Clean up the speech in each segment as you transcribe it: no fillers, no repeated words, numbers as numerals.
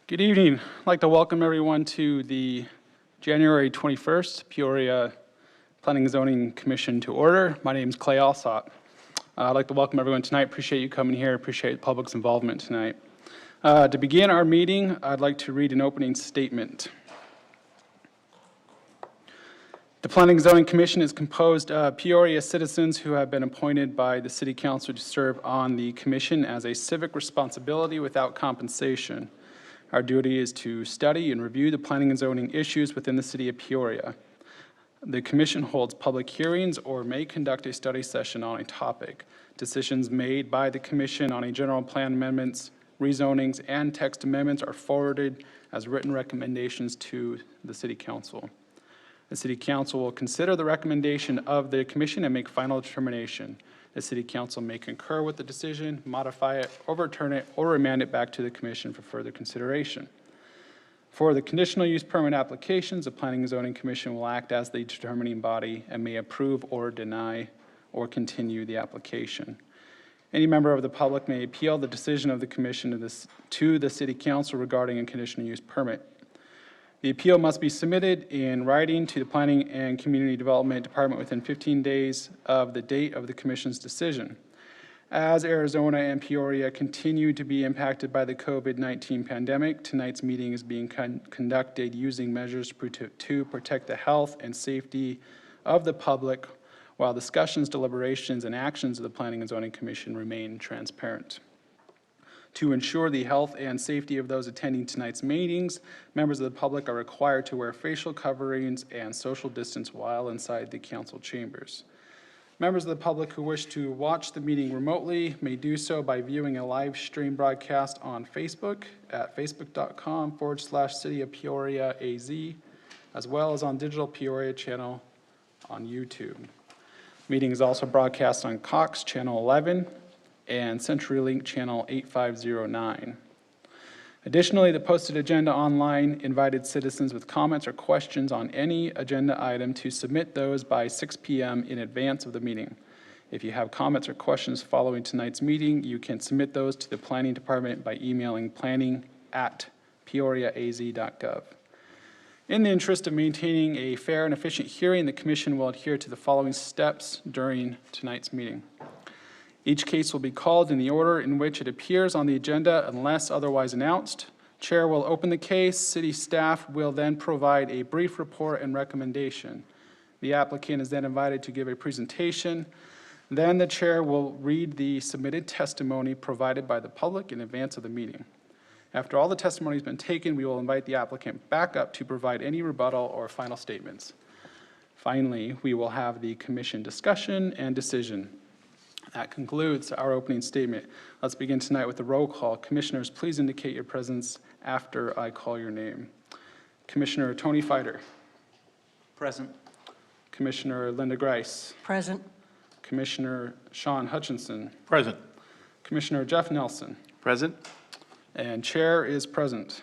Good evening. I'd like to welcome everyone to the January 21st Peoria Planning and Zoning Commission to order. My name is Clay Alsop. I'd like to welcome everyone tonight. Appreciate you coming here. Appreciate the public's involvement tonight. To begin our meeting, I'd like to read an opening statement. The Planning and Zoning Commission is composed of Peoria citizens who have been appointed by the City Council to serve on the Commission as a civic responsibility without compensation. Our duty is to study and review the planning and zoning issues within the City of Peoria. The Commission holds public hearings or may conduct a study session on a topic. Decisions made by the Commission on a general plan amendments, rezonings, and text amendments are forwarded as written recommendations to the City Council. The City Council will consider the recommendation of the Commission and make final determination. The City Council may concur with the decision, modify it, overturn it, or remand it back to the Commission for further consideration. For the conditional use permit applications, the Planning and Zoning Commission will act as the determining body and may approve or deny or continue the application. Any member of the public may appeal the decision of the Commission to the City Council regarding a conditional use permit. The appeal must be submitted in writing to the Planning and Community Development Department within 15 days of the date of the Commission's decision. As Arizona and Peoria continue to be impacted by the COVID-19 pandemic, tonight's meeting is being conducted using measures to protect the health and safety of the public while discussions, deliberations, and actions of the Planning and Zoning Commission remain transparent. To ensure the health and safety of those attending tonight's meetings, members of the public are required to wear facial coverings and social distance while inside the council chambers. Members of the public who wish to watch the meeting remotely may do so by viewing a live stream broadcast on Facebook at facebook.com/City of Peoria AZ, as well as on Digital Peoria channel on YouTube. The meeting is also broadcast on Cox Channel 11 and CenturyLink Channel 8509. Additionally, the posted agenda online invited citizens with comments or questions on any agenda item to submit those by 6 p.m. in advance of the meeting. If you have comments or questions following tonight's meeting, you can submit those to the Planning Department by emailing planning@peoriaaz.gov. In the interest of maintaining a fair and efficient hearing, the Commission will adhere to the following steps during tonight's meeting. Each case will be called in the order in which it appears on the agenda unless otherwise announced. Chair will open the case. City staff will then provide a brief report and recommendation. The applicant is then invited to give a presentation. Then the chair will read the submitted testimony provided by the public in advance of the meeting. After all the testimony has been taken, we will invite the applicant back up to provide any rebuttal or final statements. Finally, we will have the commission discussion and decision. That concludes our opening statement. Let's begin tonight with the roll call. Commissioners, please indicate your presence after I call your name. Commissioner Tony Fighter. Present. Commissioner Linda Grice. Present. Commissioner Sean Hutchinson. Present. Commissioner Jeff Nelson. Present. And Chair is present.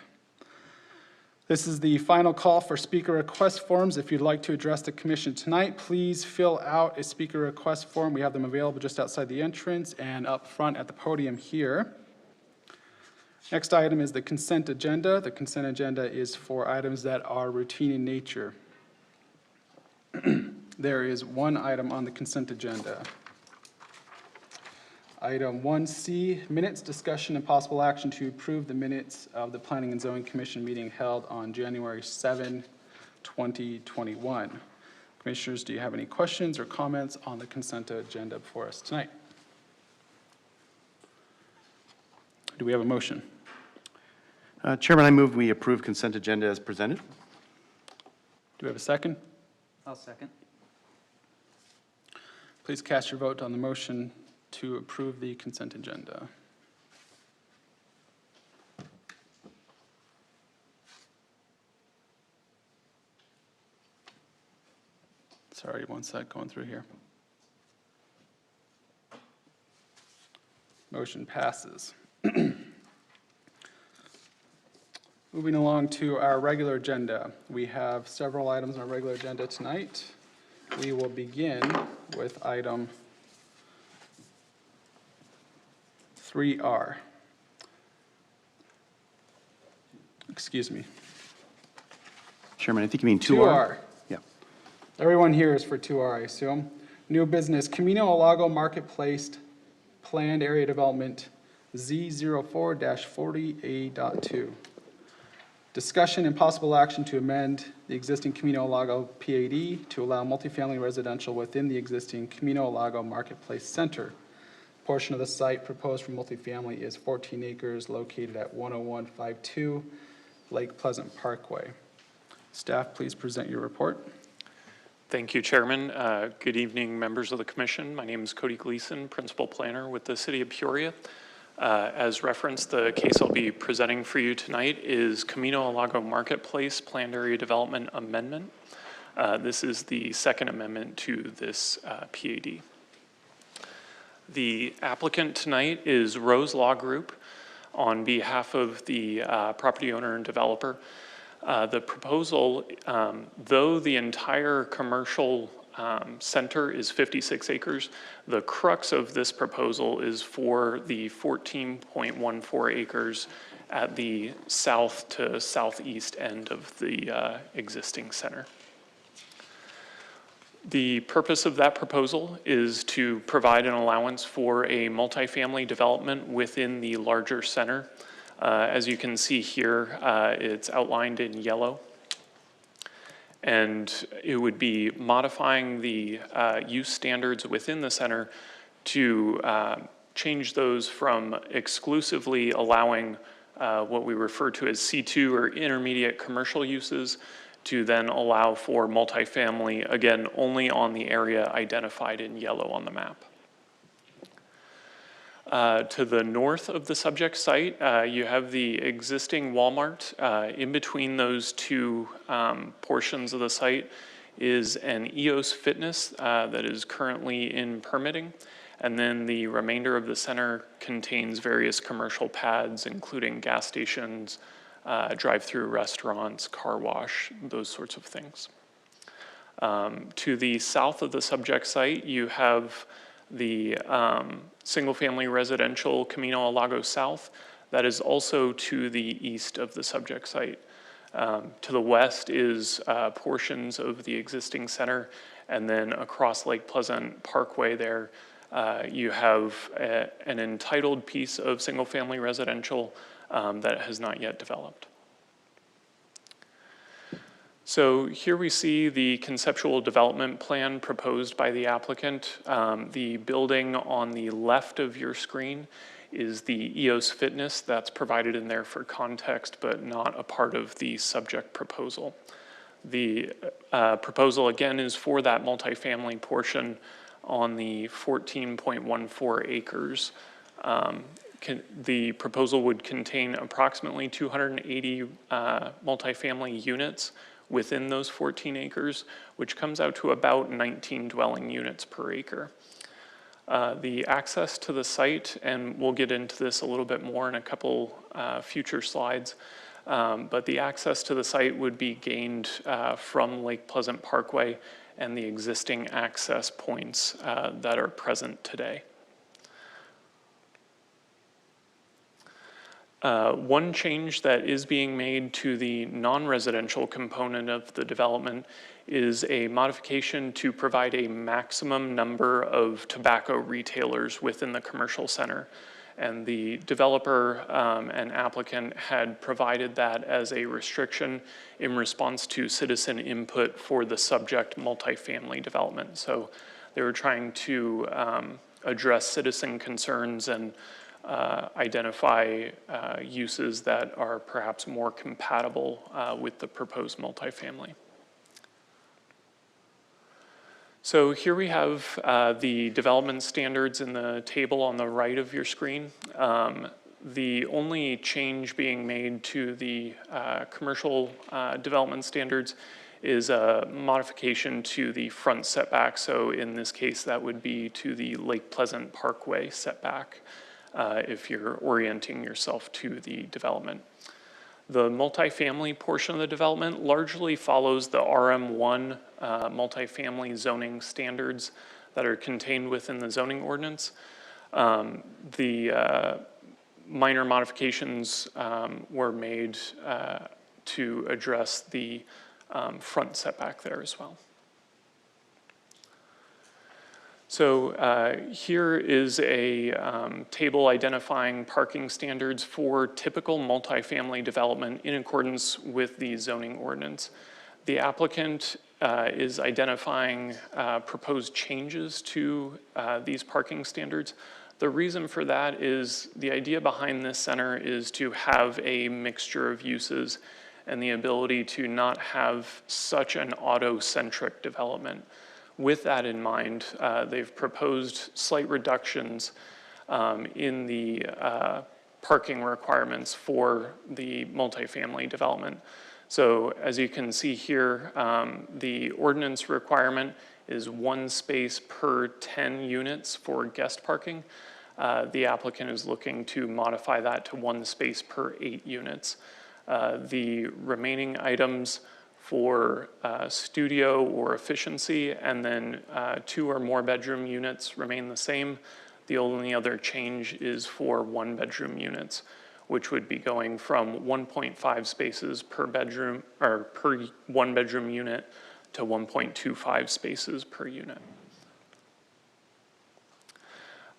This is the final call for speaker request forms. If you'd like to address the Commission tonight, please fill out a speaker request form. We have them available just outside the entrance and up front at the podium here. Next item is the consent agenda. The consent agenda is for items that are routine in nature. There is one item on the consent agenda. Item 1C, minutes, discussion, and possible action to approve the minutes of the Planning and Zoning Commission meeting held on January 7, 2021. Commissioners, do you have any questions or comments on the consent agenda before us tonight? Do we have a motion? Chairman, I move we approve consent agenda as presented. Do we have a second? I'll second. Please cast your vote on the motion to approve the consent agenda. Sorry, one sec, going through here. Motion passes. Moving along to our regular agenda. We have several items on our regular agenda tonight. We will begin with item 3R. excuse me. Chairman, I think you mean 2R? 2R. Yeah. Everyone here is for 2R, I assume. New business, Camino Alago Marketplace Planned Area Development Z04-40A.2. Discussion and possible action to amend the existing Camino Alago PAD to allow multifamily residential within the existing Camino Alago Marketplace Center. Portion of the site proposed for multifamily is 14 acres located at 10152 Lake Pleasant Parkway. Staff, please present your report. Thank you, Chairman. Good evening, members of the Commission. My name is Cody Gleason, Principal Planner with the City of Peoria. As referenced, the case I'll be presenting for you tonight is Camino Alago Marketplace Planned Area Development Amendment. This is the second amendment to this PAD. The applicant tonight is Rose Law Group on behalf of the property owner and developer. The proposal, though the entire commercial center is 56 acres, the crux of this proposal is for the 14.14 acres at the south to southeast end of the existing center. The purpose of that proposal is to provide an allowance for a multifamily development within the larger center. As you can see here, it's outlined in yellow. And it would be modifying the use standards within the center to change those from exclusively allowing what we refer to as C2 or intermediate commercial uses to then allow for multifamily, again, only on the area identified in yellow on the map. To the north of the subject site, you have the existing Walmart. In between those two portions of the site is an EOS Fitness that is currently in permitting. And then the remainder of the center contains various commercial pads, including gas stations, drive-through restaurants, car wash, those sorts of things. To the south of the subject site, you have the single-family residential Camino Alago South. That is also to the east of the subject site. To the west is portions of the existing center, and then across Lake Pleasant Parkway there, you have an entitled piece of single-family residential that has not yet developed. So here we see the conceptual development plan proposed by the applicant. The building on the left of your screen is the EOS Fitness that's provided in there for context, but not a part of the subject proposal. The proposal again is for that multifamily portion on the 14.14 acres. The proposal would contain approximately 280 multifamily units within those 14 acres, which comes out to about 19 dwelling units per acre. The access to the site, and we'll get into this a little bit more in a couple future slides, but the access to the site would be gained from Lake Pleasant Parkway and the existing access points that are present today. One change that is being made to the non-residential component of the development is a modification to provide a maximum number of tobacco retailers within the commercial center. And the developer and applicant had provided that as a restriction in response to citizen input for the subject multifamily development. So they were trying to address citizen concerns and identify uses that are perhaps more compatible with the proposed multifamily. So here we have the development standards in the table on the right of your screen. The only change being made to the commercial development standards is a modification to the front setback. So in this case, that would be to the Lake Pleasant Parkway setback. If you're orienting yourself to the development. The multifamily portion of the development largely follows the RM1 multifamily zoning standards that are contained within the zoning ordinance. The minor modifications were made to address the front setback there as well. So here is a table identifying parking standards for typical multifamily development in accordance with the zoning ordinance. The applicant is identifying proposed changes to these parking standards. The reason for that is the idea behind this center is to have a mixture of uses and the ability to not have such an auto-centric development. With that in mind, they've proposed slight reductions in the parking requirements for the multifamily development. So as you can see here, the ordinance requirement is 1 space per 10 units for guest parking. The applicant is looking to modify that to 1 space per 8 units. The remaining items for studio or efficiency, and then 2 or more bedroom units remain the same. The only other change is for 1-bedroom units, which would be going from 1.5 spaces per bedroom, or per 1-bedroom unit, to 1.25 spaces per unit.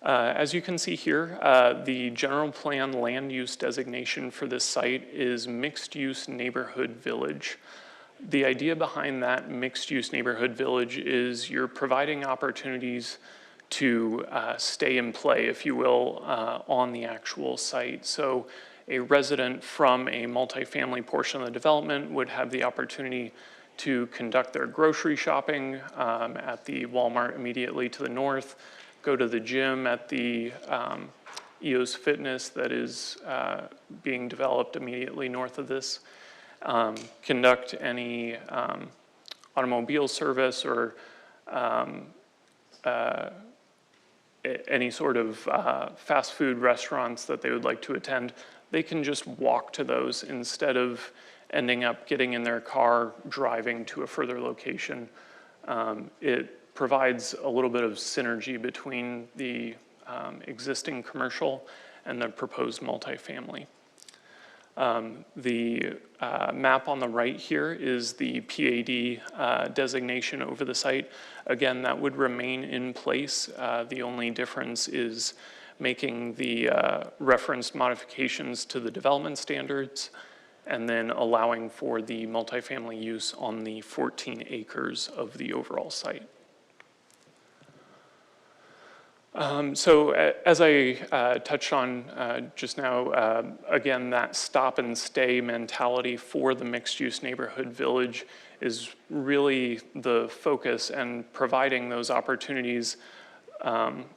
As you can see here, the general plan land use designation for this site is mixed-use neighborhood village. The idea behind that mixed-use neighborhood village is you're providing opportunities to stay and play, if you will, on the actual site. So a resident from a multifamily portion of the development would have the opportunity to conduct their grocery shopping at the Walmart immediately to the north, go to the gym at the EOS Fitness that is being developed immediately north of this, conduct any automobile service or any sort of fast food restaurants that they would like to attend. They can just walk to those instead of ending up getting in their car, driving to a further location. It provides a little bit of synergy between the existing commercial and the proposed multifamily. The map on the right here is the PAD designation over the site. Again, that would remain in place. The only difference is making the referenced modifications to the development standards and then allowing for the multifamily use on the 14 acres of the overall site. So as I touched on just now, again, that stop and stay mentality for the mixed-use neighborhood village is really the focus, and providing those opportunities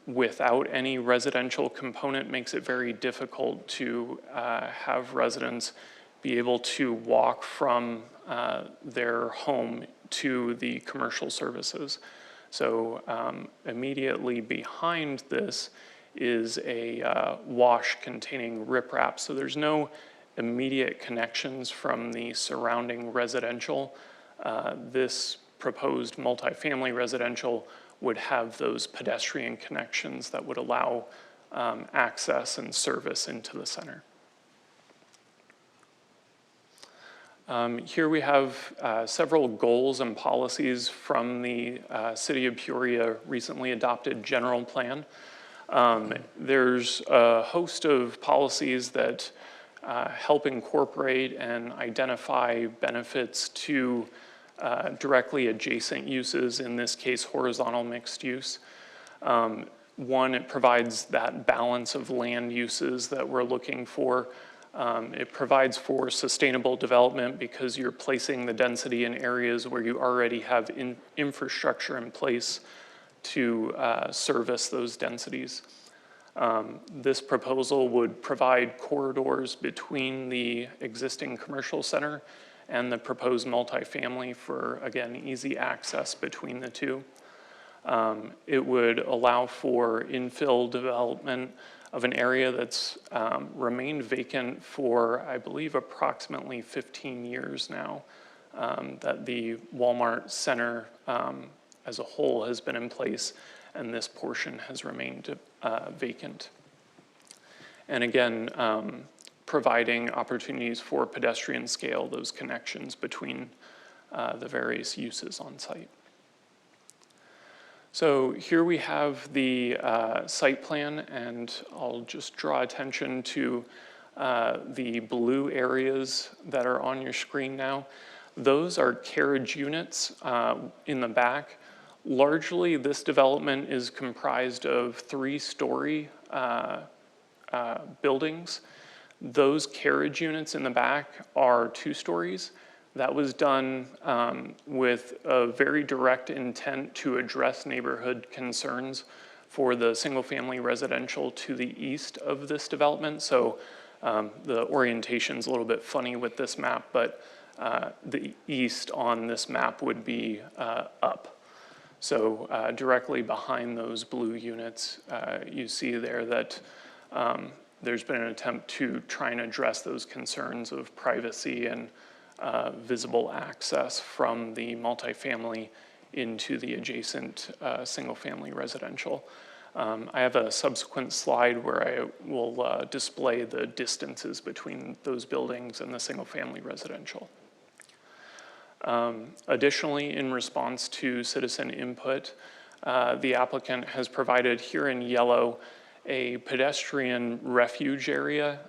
without any residential component makes it very difficult to have residents be able to walk from their home to the commercial services. So immediately behind this is a wash containing riprap. So there's no immediate connections from the surrounding residential. This proposed multifamily residential would have those pedestrian connections that would allow access and service into the center. Here we have several goals and policies from the City of Peoria recently adopted general plan. There's a host of policies that help incorporate and identify benefits to directly adjacent uses, in this case horizontal mixed use. One, it provides that balance of land uses that we're looking for. It provides for sustainable development because you're placing the density in areas where you already have infrastructure in place to service those densities. This proposal would provide corridors between the existing commercial center and the proposed multifamily for, again, easy access between the two. It would allow for infill development of an area that's remained vacant for, I believe, approximately 15 years now, that the Walmart Center as a whole has been in place, and this portion has remained vacant. And again, providing opportunities for pedestrian scale, those connections between the various uses on site. So here we have the site plan, and I'll just draw attention to the blue areas that are on your screen now. Those are carriage units in the back. Largely, this development is comprised of 3-story buildings. Those carriage units in the back are 2 stories. That was done with a very direct intent to address neighborhood concerns for the single-family residential to the east of this development. So the orientation's a little bit funny with this map, but the east on this map would be up. So directly behind those blue units, you see there that there's been an attempt to try and address those concerns of privacy and visible access from the multifamily into the adjacent single-family residential. I have a subsequent slide where I will display the distances between those buildings and the single-family residential. Additionally, in response to citizen input, the applicant has provided here in yellow a pedestrian refuge area.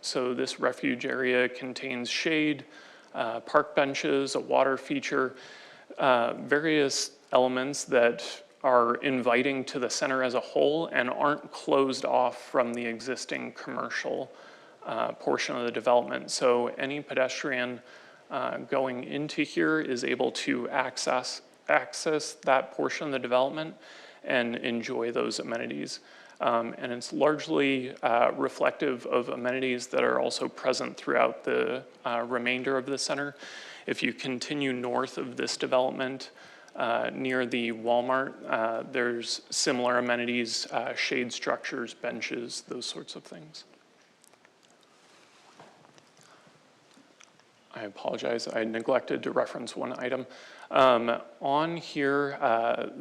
So this refuge area contains shade, park benches, a water feature, various elements that are inviting to the center as a whole and aren't closed off from the existing commercial portion of the development. So any pedestrian going into here is able to access that portion of the development and enjoy those amenities. And it's largely reflective of amenities that are also present throughout the remainder of the center. If you continue north of this development, near the Walmart, there's similar amenities, shade structures, benches, those sorts of things. I apologize, I neglected to reference one item. On here,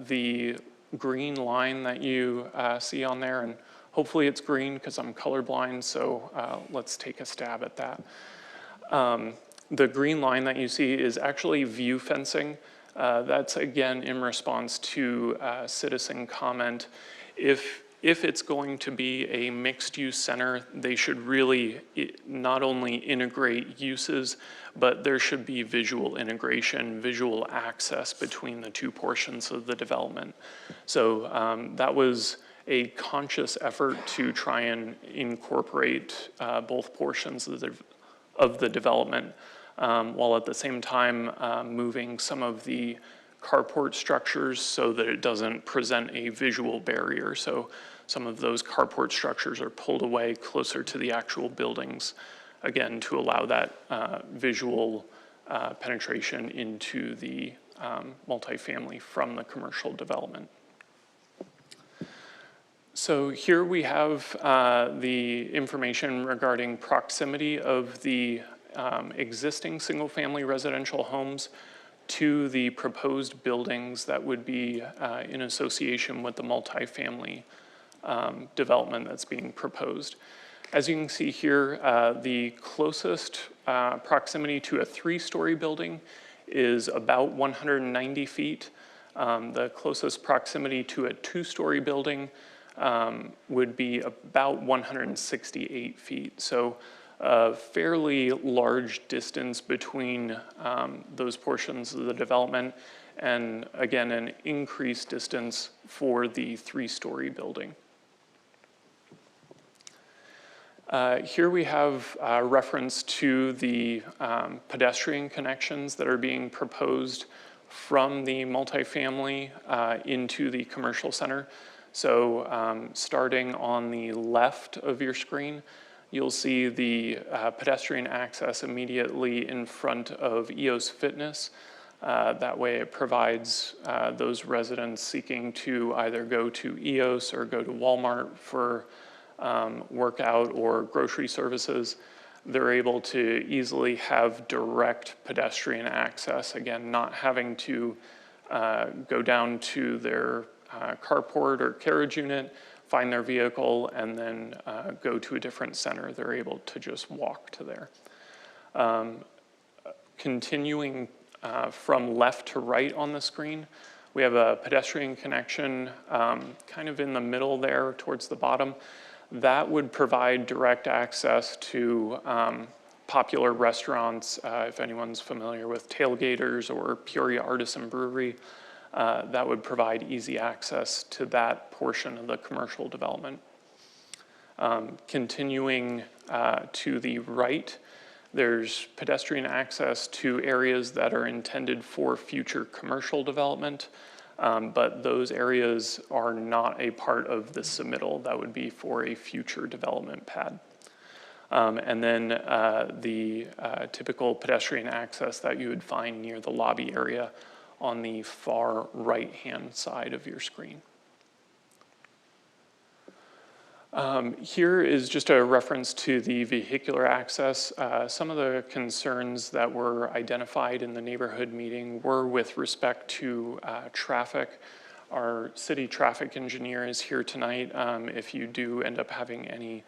the green line that you see on there, and hopefully it's green because I'm colorblind, so let's take a stab at that. The green line that you see is actually view fencing. That's again in response to citizen comment. If it's going to be a mixed-use center, they should really not only integrate uses, but there should be visual integration, visual access between the two portions of the development. So that was a conscious effort to try and incorporate both portions of the development, while at the same time moving some of the carport structures so that it doesn't present a visual barrier. So some of those carport structures are pulled away closer to the actual buildings, again, to allow that visual penetration into the multifamily from the commercial development. So here we have the information regarding proximity of the existing single-family residential homes to the proposed buildings that would be in association with the multifamily development that's being proposed. As you can see here, the closest proximity to a 3-story building is about 190 feet. The closest proximity to a 2-story building would be about 168 feet. So a fairly large distance between those portions of the development, and again, an increased distance for the 3-story building. Here we have reference to the pedestrian connections that are being proposed from the multifamily into the commercial center. So starting on the left of your screen, you'll see the pedestrian access immediately in front of EOS Fitness. That way it provides those residents seeking to either go to EOS or go to Walmart for workout or grocery services. They're able to easily have direct pedestrian access, again, not having to go down to their carport or carriage unit, find their vehicle, and then go to a different center. They're able to just walk to there. Continuing from left to right on the screen, we have a pedestrian connection kind of in the middle there towards the bottom. That would provide direct access to popular restaurants. If anyone's familiar with Tailgaters or Peoria Artisan Brewery, that would provide easy access to that portion of the commercial development. Continuing to the right, there's pedestrian access to areas that are intended for future commercial development, but those areas are not a part of the submittal. That would be for a future development pad. And then the typical pedestrian access that you would find near the lobby area on the far right-hand side of your screen. Here is just a reference to the vehicular access. Some of the concerns that were identified in the neighborhood meeting were with respect to traffic. Our city traffic engineer is here tonight if you do end up having any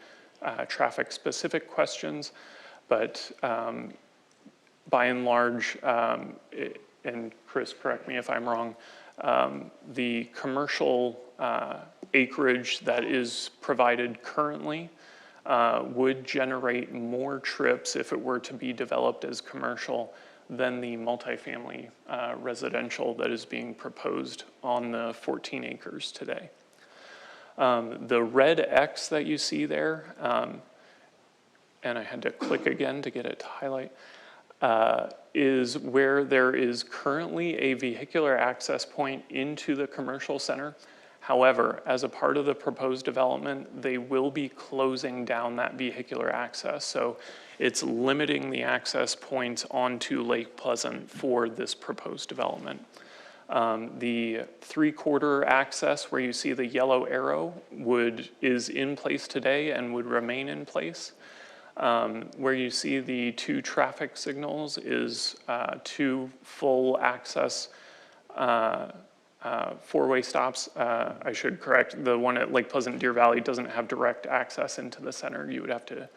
traffic-specific questions. But by and large, and Chris, correct me if I'm wrong, the commercial acreage that is provided currently would generate more trips if it were to be developed as commercial than the multifamily residential that is being proposed on the 14 acres today. The red X that you see there, and I had to click again to get it to highlight, is where there is currently a vehicular access point into the commercial center. However, as a part of the proposed development, they will be closing down that vehicular access. So it's limiting the access points onto Lake Pleasant for this proposed development. The 3/4 access where you see the yellow arrow is in place today and would remain in place. Where you see the 2 traffic signals is 2 full access 4-way stops. I should correct, the one at Lake Pleasant Deer Valley doesn't have direct access into the center. You would have to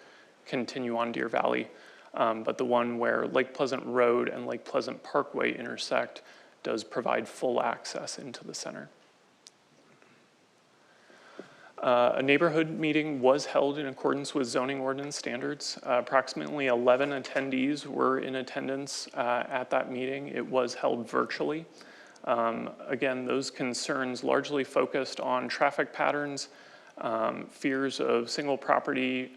continue on Deer Valley. But the one where Lake Pleasant Road and Lake Pleasant Parkway intersect does provide full access into the center. A neighborhood meeting was held in accordance with zoning ordinance standards. Approximately 11 attendees were in attendance at that meeting. It was held virtually. Again, those concerns largely focused on traffic patterns, fears of single-family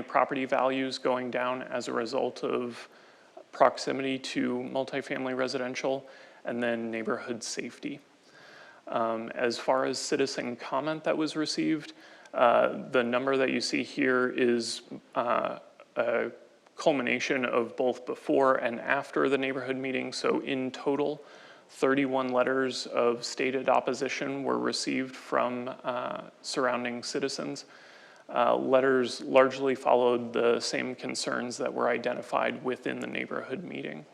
property values going down as a result of proximity to multifamily residential, and then neighborhood safety. As far as citizen comment that was received, the number that you see here is a culmination of both before and after the neighborhood meeting. So in total, 31 letters of stated opposition were received from surrounding citizens. Letters largely followed the same concerns that were identified within the neighborhood meeting.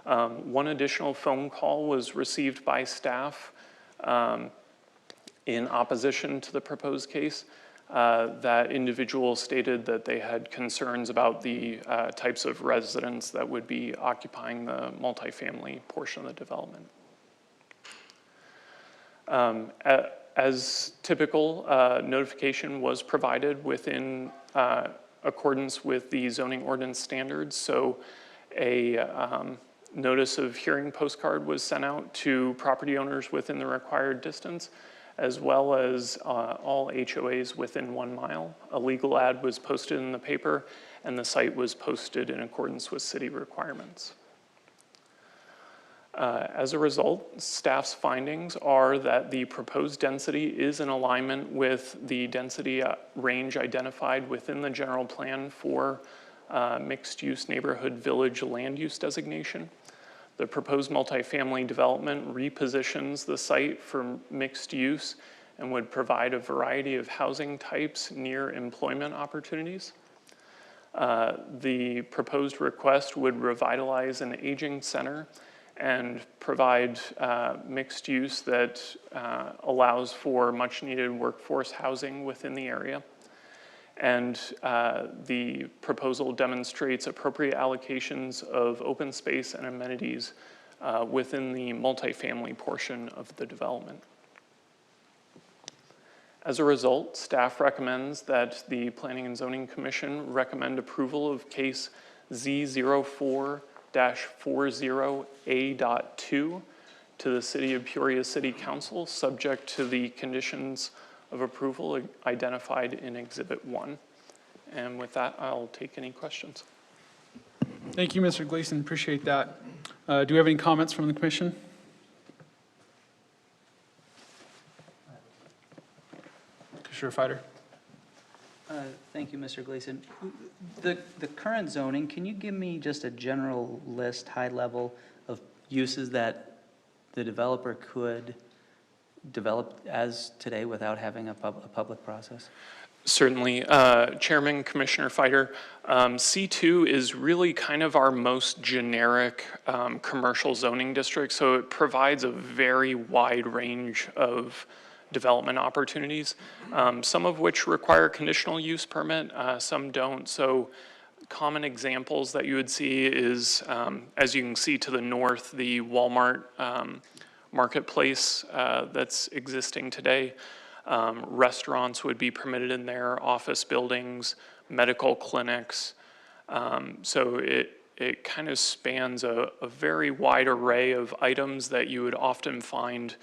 One additional phone call was received by staff in opposition to the proposed case. That individual stated that they had concerns about the types of residents that would be occupying the multifamily portion of the development. As typical, notification was provided within accordance with the zoning ordinance standards. So a notice of hearing postcard was sent out to property owners within the required distance, as well as all HOAs within 1 mile. A legal ad was posted in the paper, and the site was posted in accordance with city requirements. As a result, staff's findings are that the proposed density is in alignment with the density range identified within the general plan for mixed-use neighborhood village land use designation. The proposed multifamily development repositions the site for mixed use and would provide a variety of housing types near employment opportunities. The proposed request would revitalize an aging center and provide mixed use that allows for much needed workforce housing within the area. And the proposal demonstrates appropriate allocations of open space and amenities within the multifamily portion of the development. As a result, staff recommends that the Planning and Zoning Commission recommend approval of case Z04-40A.2 to the City of Peoria City Council, subject to the conditions of approval identified in Exhibit 1. And with that, I'll take any questions. Thank you, Mr. Gleason. Appreciate that. Do we have any comments from the commission? Commissioner Fider. Thank you, Mr. Gleason. The current zoning, can you give me just a general list, high level, of uses that the developer could develop as today without having a public process? Certainly. Chairman, Commissioner Fider, C2 is really kind of our most generic commercial zoning district, so it provides a very wide range of development opportunities, some of which require conditional use permit, some don't. So common examples that you would see is, as you can see to the north, the Walmart marketplace that's existing today. Restaurants would be permitted in there, office buildings, medical clinics. So it kind of spans a very wide array of items that you would often find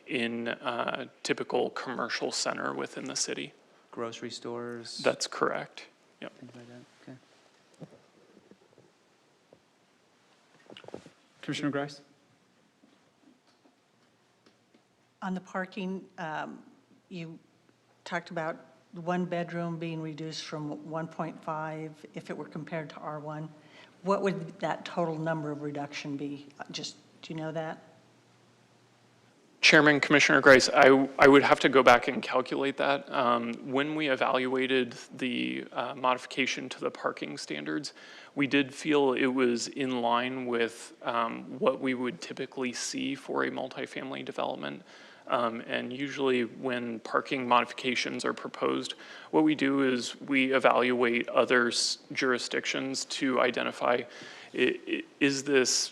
in a typical commercial center within the city. Grocery stores? That's correct. Yep. Things like that, okay. Commissioner Grice. On the parking, you talked about one bedroom being reduced from 1.5 if it were compared to R1. What would that total number of reduction be? Just, do you know that? Chairman, Commissioner Grice, I would have to go back and calculate that. When we evaluated the modification to the parking standards, we did feel it was in line with what we would typically see for a multifamily development. And usually when parking modifications are proposed, what we do is we evaluate other jurisdictions to identify, is this,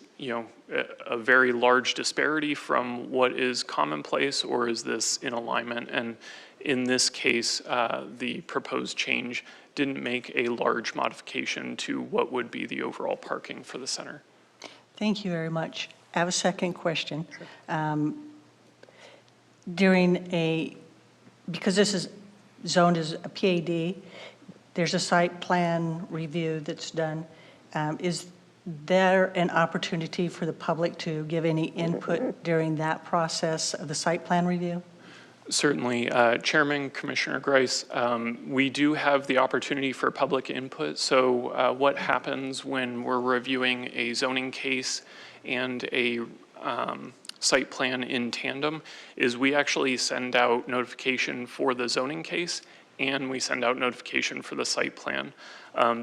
a very large disparity from what is commonplace, or is this in alignment? And in this case, the proposed change didn't make a large modification to what would be the overall parking for the center. Thank you very much. I have a second question. Sure. Because this is zoned as a PAD, there's a site plan review that's done. Is there an opportunity for the public to give any input during that process of the site plan review? Certainly. Chairman, Commissioner Grice, we do have the opportunity for public input. So what happens when we're reviewing a zoning case and a site plan in tandem is we actually send out notification for the zoning case and we send out notification for the site plan.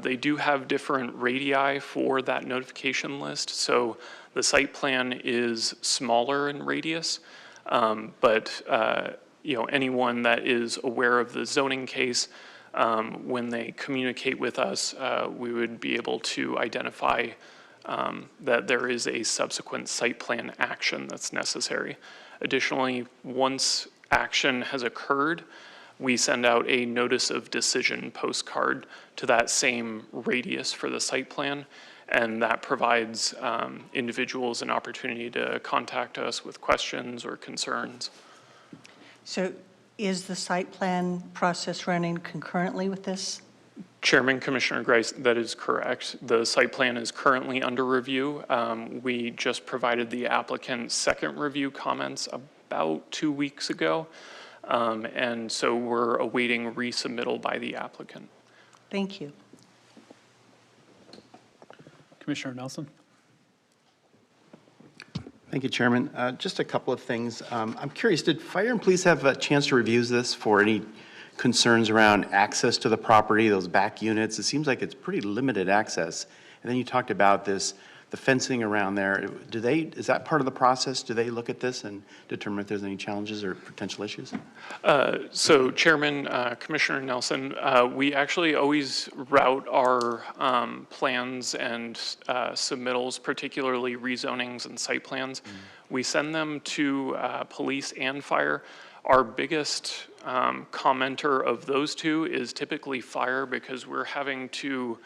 They do have different radii for that notification list. So the site plan is smaller in radius, but anyone that is aware of the zoning case, when they communicate with us, we would be able to identify that there is a subsequent site plan action that's necessary. Additionally, once action has occurred, we send out a notice of decision postcard to that same radius for the site plan, and that provides individuals an opportunity to contact us with questions or concerns. So is the site plan process running concurrently with this? Chairman, Commissioner Grice, that is correct. The site plan is currently under review. We just provided the applicant's second review comments about 2 weeks ago. And so we're awaiting resubmittal by the applicant. Thank you. Commissioner Nelson. Thank you, Chairman. Just a couple of things. I'm curious, did Fire and Police have a chance to review this for any concerns around access to the property, those back units? It seems like it's pretty limited access. And then you talked about this the fencing around there, is that part of the process? Do they look at this and determine if there's any challenges or potential issues? So Chairman, Commissioner Nelson, we actually always route our plans and submittals, particularly rezonings and site plans. We send them to police and fire. Our biggest commenter of those two is typically fire, because we're having to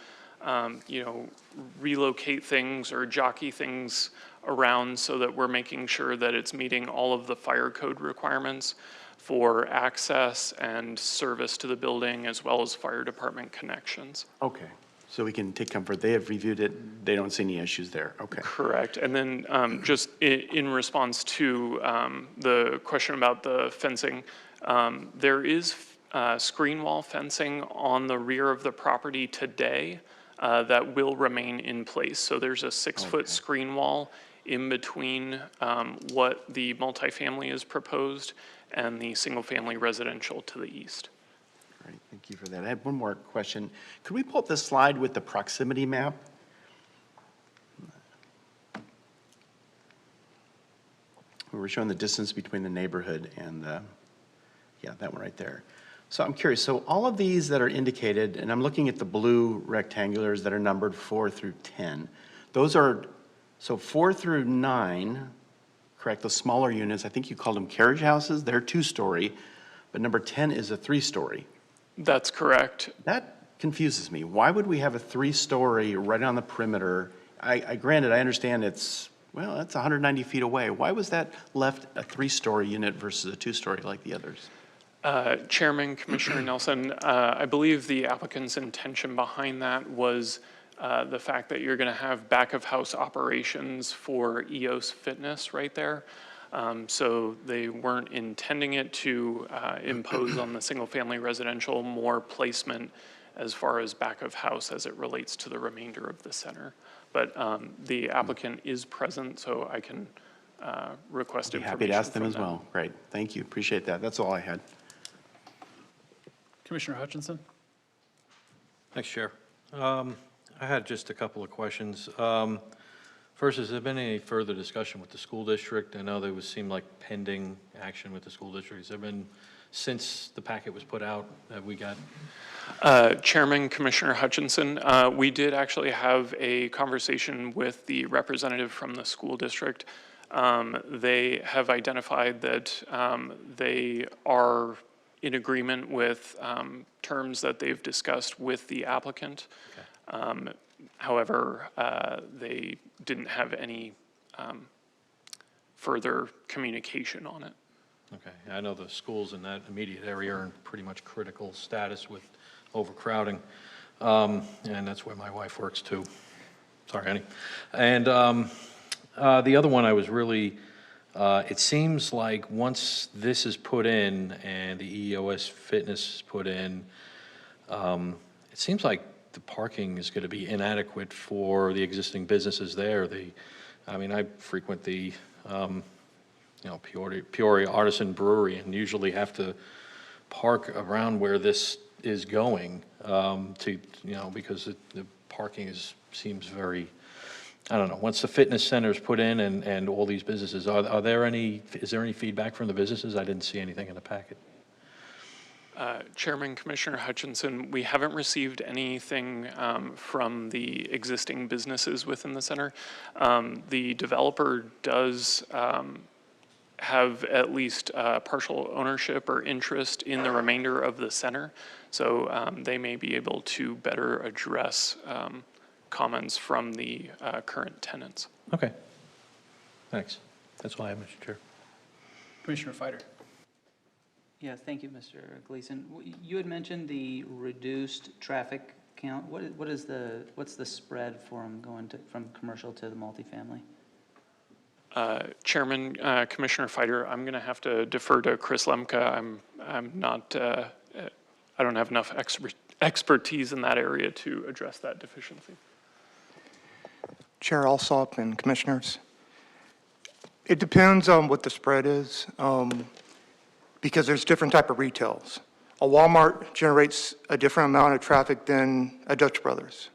relocate things or jockey things around so that we're making sure that it's meeting all of the fire code requirements for access and service to the building, as well as fire department connections. Okay, so we can take comfort. They have reviewed it. They don't see any issues there. Okay. Correct. And then just in response to the question about the fencing, there is screen wall fencing on the rear of the property today that will remain in place. So there's a 6-foot screen wall in between what the multifamily is proposed and the single-family residential to the east. Great, thank you for that. I had one more question. Could we pull up this slide with the proximity map? We were showing the distance between the neighborhood and yeah, that one right there. So I'm curious, so all of these that are indicated, and I'm looking at the blue rectangulars that are numbered 4 through 10, those are, so 4 through 9, correct, the smaller units, I think you called them carriage houses, they're 2-story, but number 10 is a 3-story. That's correct. That confuses me. Why would we have a 3-story right on the perimeter? Granted, I understand it's 190 feet away. Why was that left a 3-story unit versus a 2-story like the others? Chairman, Commissioner Nelson, I believe the applicant's intention behind that was the fact that you're going to have back-of-house operations for EOS Fitness right there. So they weren't intending it to impose on the single-family residential more placement as far as back-of-house as it relates to the remainder of the center. But the applicant is present, so I can request information. Happy to ask them as well. Great, thank you, appreciate that. That's all I had. Commissioner Hutchinson? Thanks, Chair. I had just a couple of questions. First, has there been any further discussion with the school district? I know there seemed like pending action with the school district. Has there been, since the packet was put out, that we got? Chairman, Commissioner Hutchinson, we did actually have a conversation with the representative from the school district. They have identified that they are in agreement with terms that they've discussed with the applicant. Okay. However, they didn't have any further communication on it. Okay, I know the schools in that immediate area are in pretty much critical status with overcrowding, and that's where my wife works too. Sorry, honey. And the other one I was really, it seems like once this is put in and the EOS Fitness is put in, it seems like the parking is going to be inadequate for the existing businesses there. I mean, I frequent the, Peoria Artisan Brewery and usually have to park around where this is going because the parking seems very, I don't know, once the fitness center is put in and all these businesses, is there any feedback from the businesses? I didn't see anything in the packet. Chairman, Commissioner Hutchinson, we haven't received anything from the existing businesses within the center. The developer does have at least partial ownership or interest in the remainder of the center, so they may be able to better address comments from the current tenants. Okay, thanks. That's all I have, Mr. Chair. Commissioner Fider? Yeah, thank you, Mr. Gleason. You had mentioned the reduced traffic count. What's the spread for them going from commercial to the multifamily? Chairman, Commissioner Fider, I'm going to have to defer to Chris Lemke. I'm not. I don't have enough expertise in that area to address that deficiency. Chair Alsop and Commissioners, it depends on what the spread is. Because there's different type of retails. A Walmart generates a different amount of traffic than a Dutch Brothers.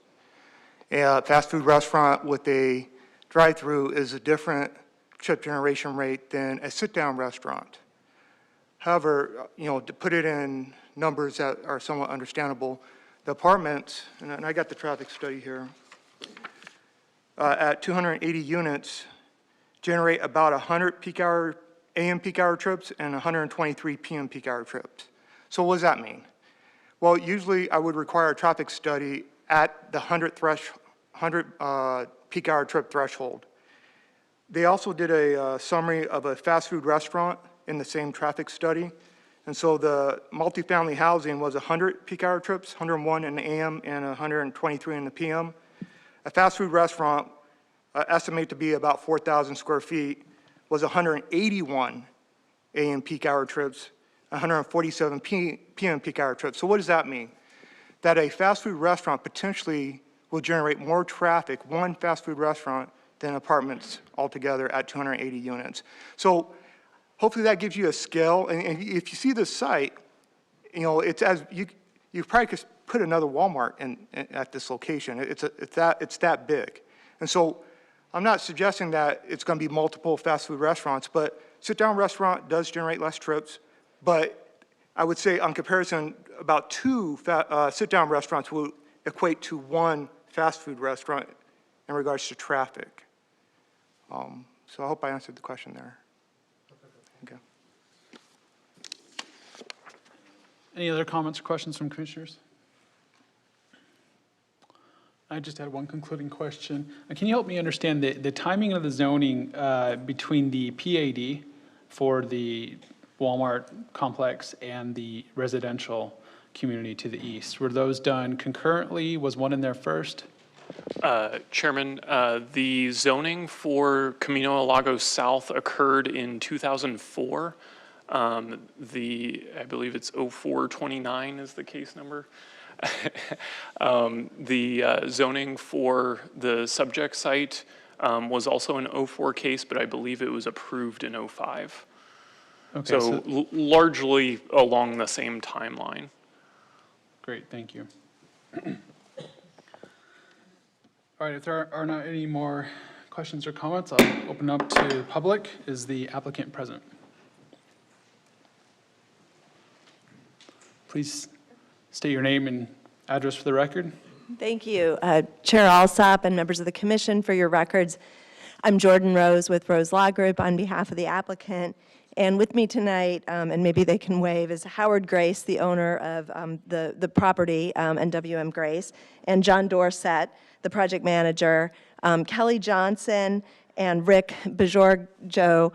A fast food restaurant with a drive-through is a different trip generation rate than a sit-down restaurant. However, to put it in numbers that are somewhat understandable, the apartments, and I got the traffic study here, at 280 units, generate about 100 peak hour, AM peak hour trips and 123 PM peak hour trips. So what does that mean? Well, usually I would require a traffic study at the 100 peak hour trip threshold. They also did a summary of a fast food restaurant in the same traffic study. And so the multifamily housing was 100 peak hour trips, 101 in the AM and 123 in the PM. A fast food restaurant, estimated to be about 4,000 square feet, was 181 AM peak hour trips, 147 PM peak hour trips. So what does that mean? That a fast food restaurant potentially will generate more traffic, one fast food restaurant, than apartments altogether at 280 units. So hopefully that gives you a scale. And if you see this site, it's as you probably could put another Walmart at this location. It's that big. And so I'm not suggesting that it's going to be multiple fast food restaurants, but sit-down restaurant does generate less trips. But I would say on comparison, about two sit-down restaurants will equate to one fast food restaurant in regards to traffic. So I hope I answered the question there. Okay. Any other comments or questions from commissioners? I just had one concluding question. Can you help me understand the timing of the zoning between the PAD for the Walmart complex and the residential community to the east? Were those done concurrently? Was one in there first? Chairman, the zoning for Camino Alago South occurred in 2004. I believe it's 0429 is the case number. The zoning for the subject site was also an 04 case, but I believe it was approved in 05. Okay, So largely along the same timeline. Great, thank you. All right, if there are not any more questions or comments, I'll open up to public. Is the applicant present? Please state your name and address for the record. Thank you, Chair Alsop and members of the commission, for your records. I'm Jordan Rose with Rose Law Group on behalf of the applicant. And with me tonight, and maybe they can wave, is Howard Grace, the owner of the property, NWM Grace, and John Dorsett, the project manager, Kelly Johnson, and Rick Bajorjo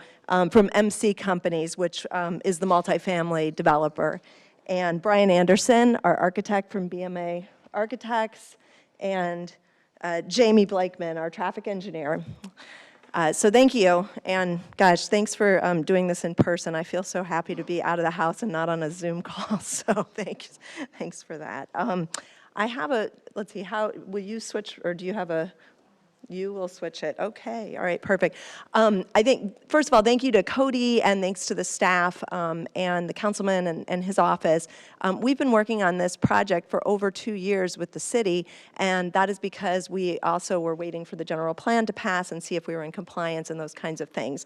from MC Companies, which is the multifamily developer, and Brian Anderson, our architect from BMA Architects, and Jamie Blakeman, our traffic engineer. So thank you, and gosh, thanks for doing this in person. I feel so happy to be out of the house and not on a Zoom call, so thanks for that. I have let's see, how, will you switch, or do you have you will switch it. Okay, all right, perfect. I think, first of all, thank you to Cody and thanks to the staff and the councilman and his office. We've been working on this project for over 2 years with the city, and that is because we also were waiting for the general plan to pass and see if we were in compliance and those kinds of things.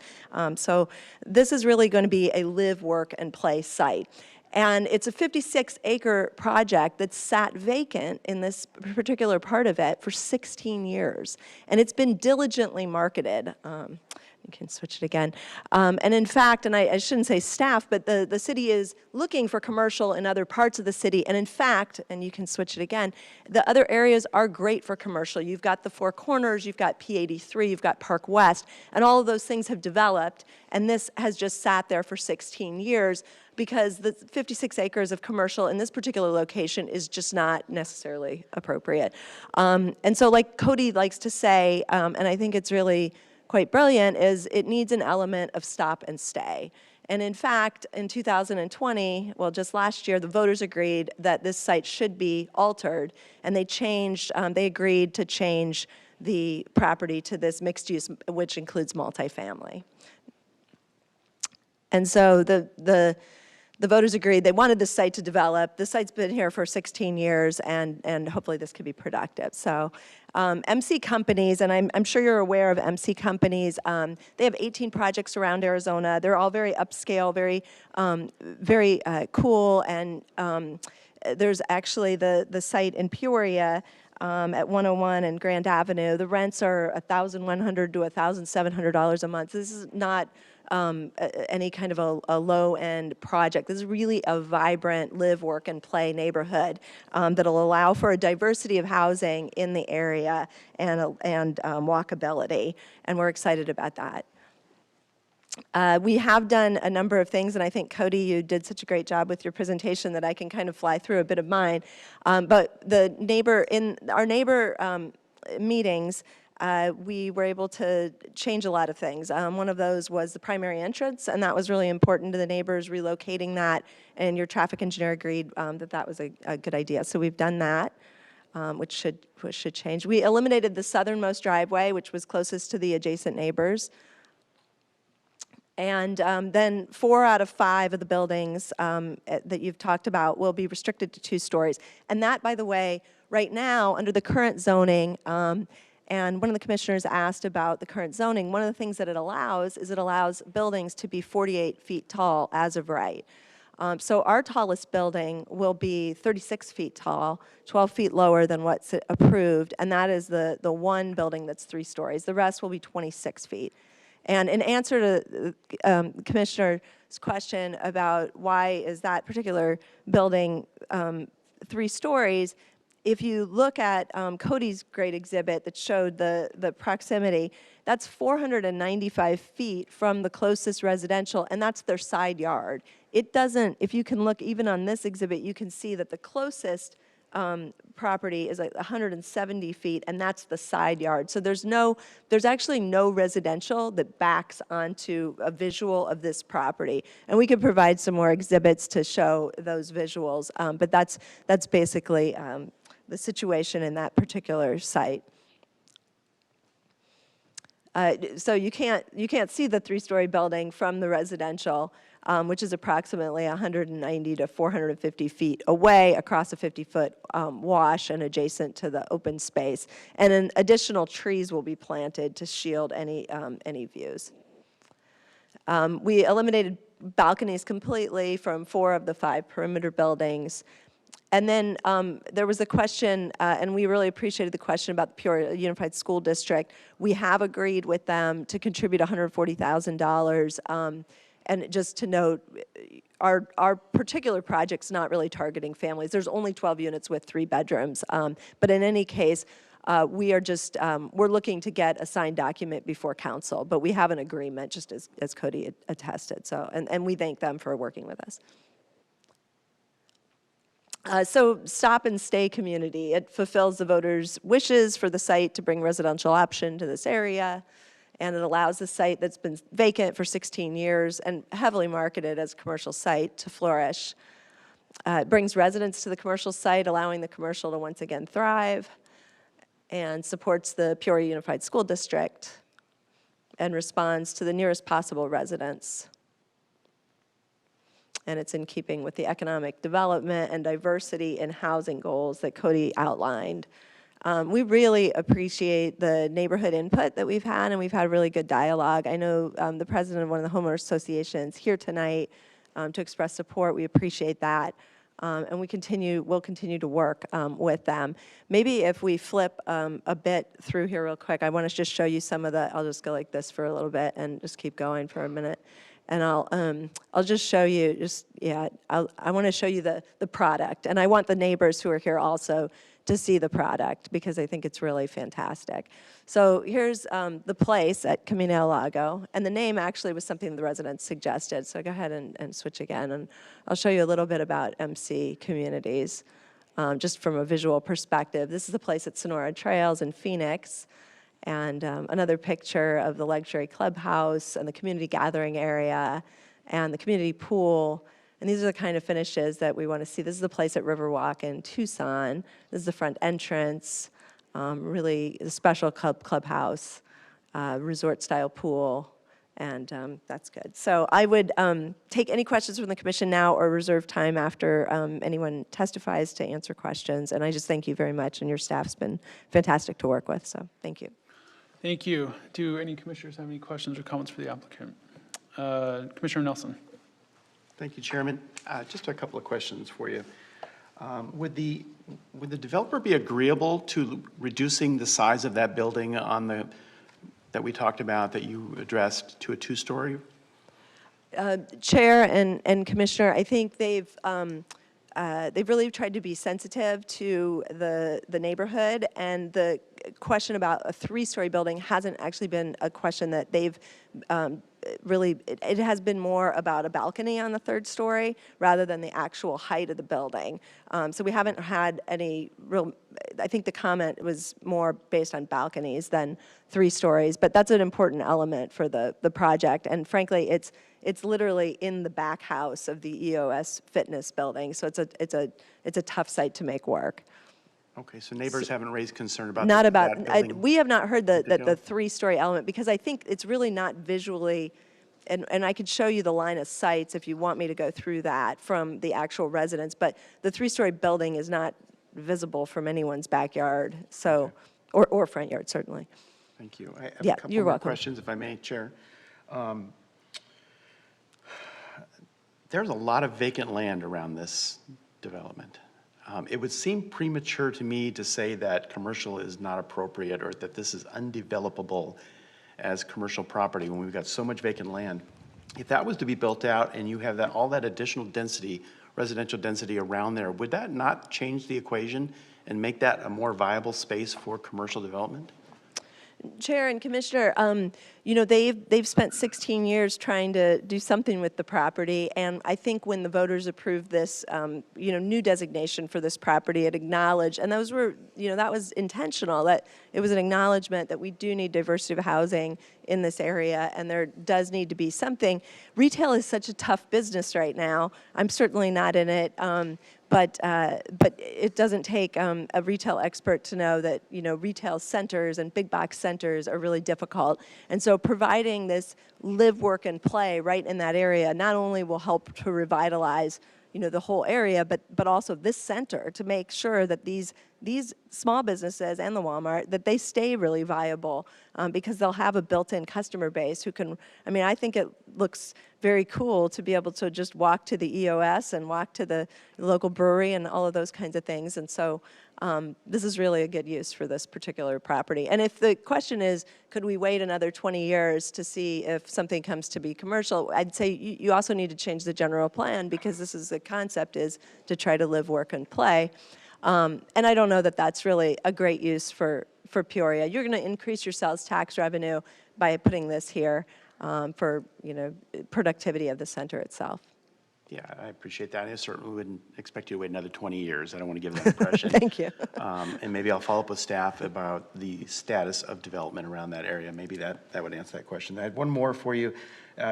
So this is really going to be a live, work, and play site. And it's a 56-acre project that's sat vacant in this particular part of it for 16 years. And it's been diligently marketed. You can switch it again. And in fact, and I shouldn't say staff, but the city is looking for commercial in other parts of the city. And in fact, and you can switch it again, the other areas are great for commercial. You've got the Four Corners, you've got P83, you've got Park West, and all of those things have developed. And this has just sat there for 16 years because the 56 acres of commercial in this particular location is just not necessarily appropriate. And so like Cody likes to say, and I think it's really quite brilliant, is it needs an element of stop and stay. And in fact, in 2020, well, just last year, the voters agreed that this site should be altered, and they agreed to change the property to this mixed use, which includes multifamily. And so the the voters agreed. They wanted this site to develop. The site's been here for 16 years, and hopefully this could be productive. So MC Companies, and I'm sure you're aware of MC Companies, they have 18 projects around Arizona. They're all very upscale, very cool, and there's actually the site in Peoria at 101 and Grand Avenue. The rents are $1,100 to $1,700 a month. This is not any kind of a low-end project. This is really a vibrant live, work, and play neighborhood that'll allow for a diversity of housing in the area and walkability, and we're excited about that. We have done a number of things, and I think, Cody, you did such a great job with your presentation that I can kind of fly through a bit of mine. But in our neighbor meetings, we were able to change a lot of things. One of those was the primary entrance, and that was really important to the neighbors, relocating that, and your traffic engineer agreed that was a good idea. So we've done that, which should change. We eliminated the southernmost driveway, which was closest to the adjacent neighbors. And then 4 out of 5 of the buildings that you've talked about will be restricted to 2 stories. And that, by the way, right now, under the current zoning, and one of the commissioners asked about the current zoning, one of the things that it allows is it allows buildings to be 48 feet tall as of right. So our tallest building will be 36 feet tall, 12 feet lower than what's approved, and that is the one building that's 3 stories. The rest will be 26 feet. And in answer to the Commissioner's question about why is that particular building 3 stories, if you look at Cody's great exhibit that showed the proximity, that's 495 feet from the closest residential, and that's their side yard. It doesn't, if you can look even on this exhibit, you can see that the closest property is like 170 feet, and that's the side yard. So there's actually no residential that backs onto a visual of this property. And we could provide some more exhibits to show those visuals, but that's basically the situation in that particular site. So you can't see the 3-story building from the residential, which is approximately 190 to 450 feet away across a 50-foot wash and adjacent to the open space. And then additional trees will be planted to shield any views. We eliminated balconies completely from 4 of the 5 perimeter buildings. And then there was a question, and we really appreciated the question about the Peoria Unified School District. We have agreed with them to contribute $140,000. And just to note, our particular project's not really targeting families. There's only 12 units with 3 bedrooms. But in any case, we're looking to get a signed document before council. But we have an agreement, just as Cody attested. So, and we thank them for working with us. So Stop and Stay Community, it fulfills the voters' wishes for the site to bring residential option to this area, and it allows the site that's been vacant for 16 years and heavily marketed as a commercial site to flourish. It brings residents to the commercial site, allowing the commercial to once again thrive, and supports the Peoria Unified School District and responds to the nearest possible residents. And it's in keeping with the economic development and diversity in housing goals that Cody outlined. We really appreciate the neighborhood input that we've had, and we've had really good dialogue. I know the president of one of the homeowners associations here tonight to express support. We appreciate that, and we'll continue to work with them. Maybe if we flip a bit through here real quick, I want to just show you some of the. I'll just go like this for a little bit and just keep going for a minute. And I'll just show you, I want to show you the product. And I want the neighbors who are here also to see the product because I think it's really fantastic. So here's the place at Camino, Alago. And the name actually was something the residents suggested. So go ahead and switch again. And I'll show you a little bit about MC Communities, just from a visual perspective. This is the place at Sonora Trails in Phoenix. And another picture of the luxury clubhouse and the community gathering area and the community pool. And these are the kind of finishes that we want to see. This is the place at Riverwalk in Tucson. This is the front entrance, really a special clubhouse, resort-style pool, and that's good. So I would take any questions from the commission now or reserve time after anyone testifies to answer questions. And I just thank you very much, and your staff's been fantastic to work with, so thank you. Thank you. Do any commissioners have any questions or comments for the applicant? Commissioner Nelson. Thank you, Chairman. Just a couple of questions for you. Would the developer be agreeable to reducing the size of that building on the, that we talked about, that you addressed, to a 2-story? Chair and Commissioner, I think they've really tried to be sensitive to the neighborhood, and the question about a 3-story building hasn't actually been a question that they've really, it has been more about a balcony on the 3rd story rather than the actual height of the building. So we haven't had any real, I think the comment was more based on balconies than 3 stories, but that's an important element for the project. And frankly, it's literally in the back house of the EOS fitness building, so it's a tough site to make work. Okay, so neighbors haven't raised concern about Not that about, building? we have not heard the 2 3-story element, because I think it's really not visually, and I could show you the line of sights if you want me to go through that from the actual residence, but the 3-story building is not visible from anyone's backyard, so, or front yard, certainly. Thank you. I have Yeah, a couple you're more welcome. questions, if I may, Chair. There's a lot of vacant land around this development. It would seem premature to me to say that commercial is not appropriate, or that this is undevelopable as commercial property when we've got so much vacant land. If that was to be built out and you have that, all that additional density, residential density around there, would that not change the equation and make that a more viable space for commercial development? Chair and Commissioner, you know, they've spent 16 years trying to do something with the property, and I think when the voters approved this, you know, new designation for this property, it acknowledged, and those were, you know, that was intentional, that it was an acknowledgement that we do need diversity of housing in this area, and there does need to be something. Retail is such a tough business right now. I'm certainly not in it. But it doesn't take a retail expert to know that, you know, retail centers and big box centers are really difficult. And so providing this live, work, and play right in that area not only will help to revitalize, you know, the whole area, but also this center, to make sure that these small businesses and the Walmart, that they stay really viable, because they'll have a built-in customer base who can, I mean, I think it looks very cool to be able to just walk to the EOS and walk to the local brewery and all of those kinds of things. And so this is really a good use for this particular property. And if the question is, could we wait another 20 years to see if something comes to be commercial, I'd say you also need to change the general plan, because this is the concept, is to try to live, work, and play. And I don't know that that's really a great use for Peoria. You're going to increase your sales tax revenue by putting this here for, you know, productivity of the center itself. Yeah, I appreciate that. I certainly wouldn't expect you to wait another 20 years. I don't want to give that impression. Thank you. And maybe I'll follow up with staff about the status of development around that area. Maybe that would answer that question. I had one more for you.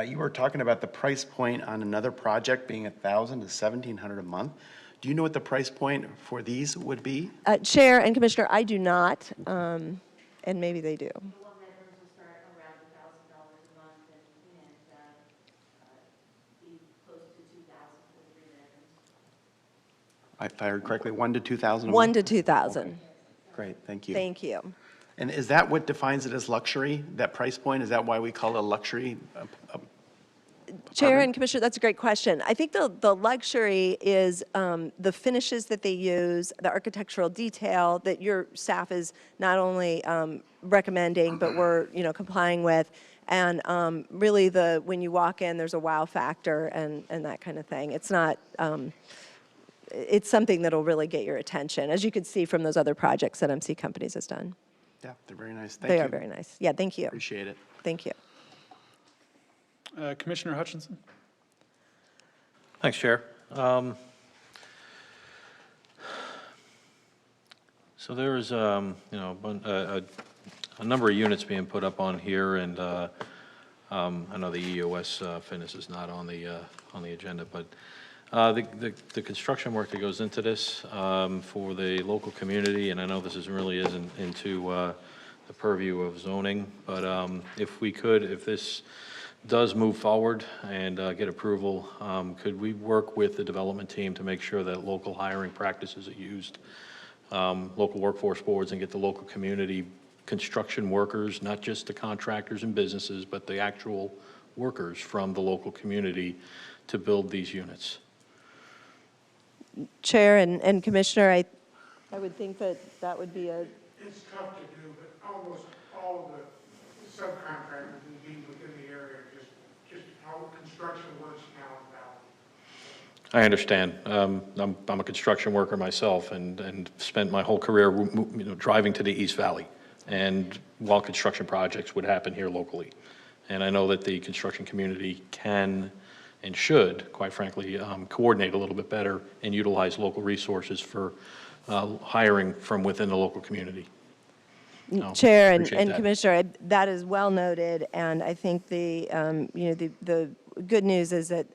You were talking about the price point on another project being $1,000 to $1,700 a month. Do you know what the price point for these would be? Chair and Commissioner, I do not, and maybe they do. One-bedrooms will start around $1,000 a month and be close to $2,000 for 3 bedrooms. If I heard correctly, 1 to 2,000 a month? 1 to 2,000. Okay. Great, thank you. Thank you. And is that what defines it as luxury, that price point? Is that why we call it a luxury? Chair and Commissioner, that's a great question. I think the luxury is the finishes that they use, the architectural detail that your staff is not only recommending, but we're, you know, complying with, and really when you walk in, there's a wow factor and that kind of thing. It's not, it's something that'll really get your attention, as you can see from those other projects that MC Companies has done. Yeah, they're very nice. Thank you. They are very nice. Yeah, thank you. Appreciate it. Thank you. Commissioner Hutchinson. Thanks, Chair. So there is, you know, a number of units being put up on here, and I know the EOS fitness is not on the agenda, but the construction work that goes into this for the local community, and I know this really isn't into the purview of zoning, but if we could, if this does move forward and get approval, could we work with the development team to make sure that local hiring practices are used, local workforce boards, and get the local community construction workers, not just the contractors and businesses, but the actual workers from the local community to build these units? Chair and Commissioner, I would think that that would be a, It's tough to do, but almost all of the subcontractors will be within the area, just how construction works now in Valley. I understand. I'm a construction worker myself and spent my whole career, driving to the East Valley, and while construction projects would happen here locally. And I know that the construction community can and should, quite frankly, coordinate a little bit better and utilize local resources for hiring from within the local community. No, Chair and appreciate that. Commissioner, that is well noted, and I think the good news is that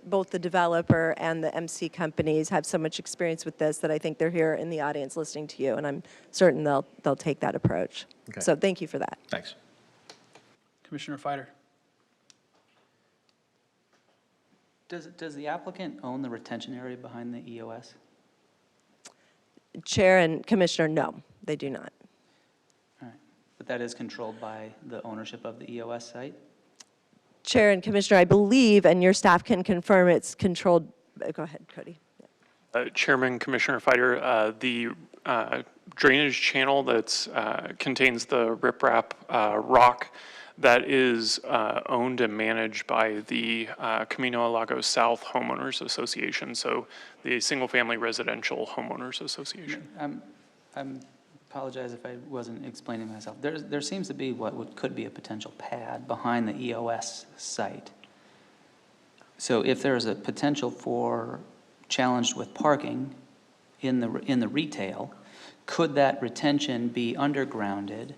both the developer and the MC companies have so much experience with this that I think they're here in the audience listening to you, and I'm certain they'll take that approach. Okay. So thank you for that. Thanks. Commissioner Fider. Does the applicant own the retention area behind the EOS? Chair and Commissioner, no, they do not. All right, but that is controlled by the ownership of the EOS site? Chair and Commissioner, I believe, and your staff can confirm, it's controlled, go ahead, Cody. Chairman, Commissioner Fider, the drainage channel that contains the riprap rock that is owned and managed by the Camino Alago South Homeowners Association, so the Single Family Residential Homeowners Association. I apologize if I wasn't explaining myself. There seems to be what could be a potential pad behind the EOS site. So if there is a potential for challenged with parking in the retail, could that retention be undergrounded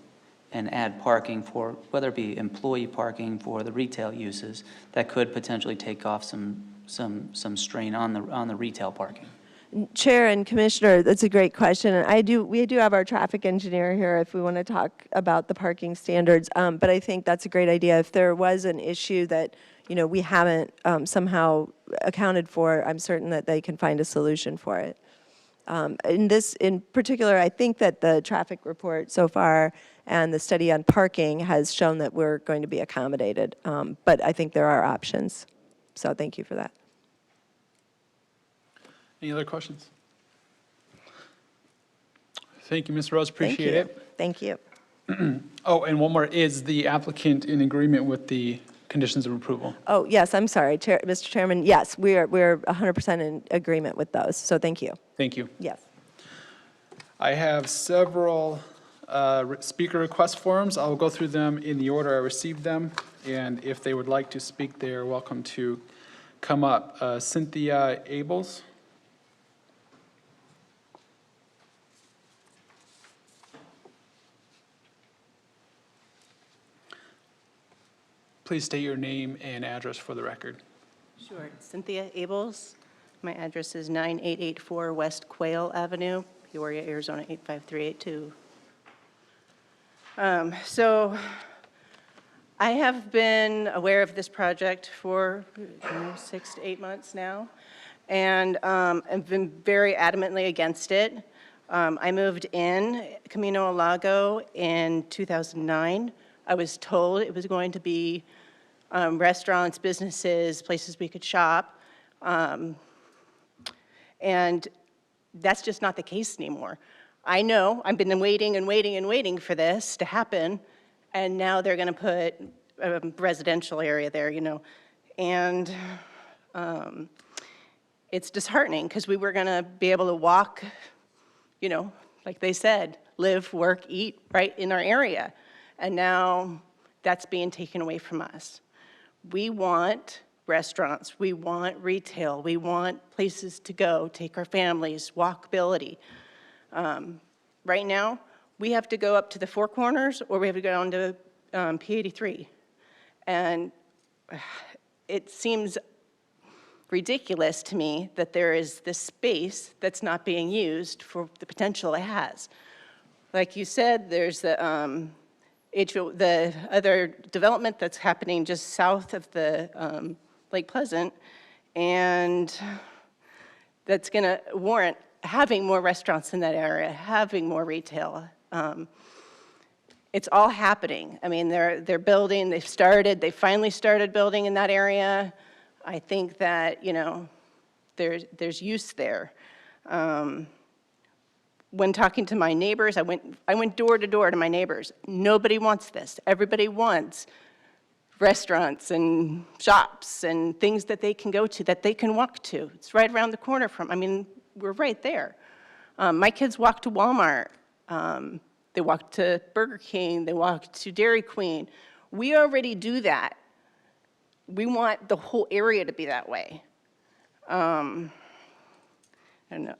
and add parking for, whether it be employee parking for the retail uses, that could potentially take off some strain on the retail parking? Chair and Commissioner, that's a great question. And we do have our traffic engineer here if we want to talk about the parking standards. But I think that's a great idea. If there was an issue that, we haven't somehow accounted for, I'm certain that they can find a solution for it. In particular, I think that the traffic report so far and the study on parking has shown that we're going to be accommodated. But I think there are options. So thank you for that. Any other questions? Thank you, Ms. Rose, appreciate it. Thank you. Oh, and one more, is the applicant in agreement with the conditions of approval? Oh, yes, I'm sorry, Mr. Chairman. Yes, we're 100% in agreement with those, so thank you. Thank you. Yes. I have several speaker request forms. I'll go through them in the order I received them, and if they would like to speak, they are welcome to come up. Cynthia Abels. Please state your name and address for the record. Sure. Cynthia Abels. My address is 9884 West Quail Avenue, Peoria, Arizona 85382. So I have been aware of this project for 6 to 8 months now, and I've been very adamantly against it. I moved in Camino Alago in 2009. I was told it was going to be restaurants, businesses, places we could shop. And that's just not the case anymore. I know, I've been waiting and waiting and waiting for this to happen, and now they're gonna put a residential area there, And it's disheartening, because we were gonna be able to walk, like they said, live, work, eat right in our area. And now that's being taken away from us. We want restaurants, we want retail, we want places to go, take our families, walkability. Right now, we have to go up to the Four Corners, or we have to go down to P83. And it seems ridiculous to me that there is this space that's not being used for the potential it has. Like you said, there's the, the other development that's happening just south of the Lake Pleasant, and that's going to warrant having more restaurants in that area, having more retail. It's all happening. I mean, they're building, they finally started building in that area. I think that, you know, there's use there. When talking to my neighbors, I went door to door to my neighbors. Nobody wants this. Everybody wants restaurants and shops and things that they can go to, that they can walk to. It's right around the corner I mean, we're right there. My kids walk to Walmart. They walk to Burger King. They walk to Dairy Queen. We already do that. We want the whole area to be that way. I don't know.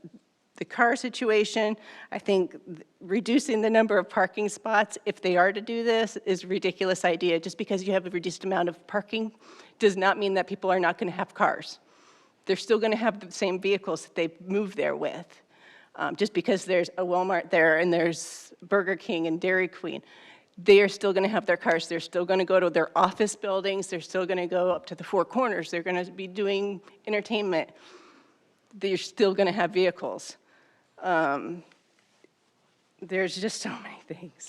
The car situation, I think reducing the number of parking spots, if they are to do this, is a ridiculous idea. Just because you have a reduced amount of parking does not mean that people are not going to have cars. They're still going to have the same vehicles that they move there with. Just because there's a Walmart there and there's Burger King and Dairy Queen, they are still going to have their cars. They're still going to go to their office buildings. They're still going to go up to the Four Corners. They're going to be doing entertainment. They're still going to have vehicles. There's just so many things.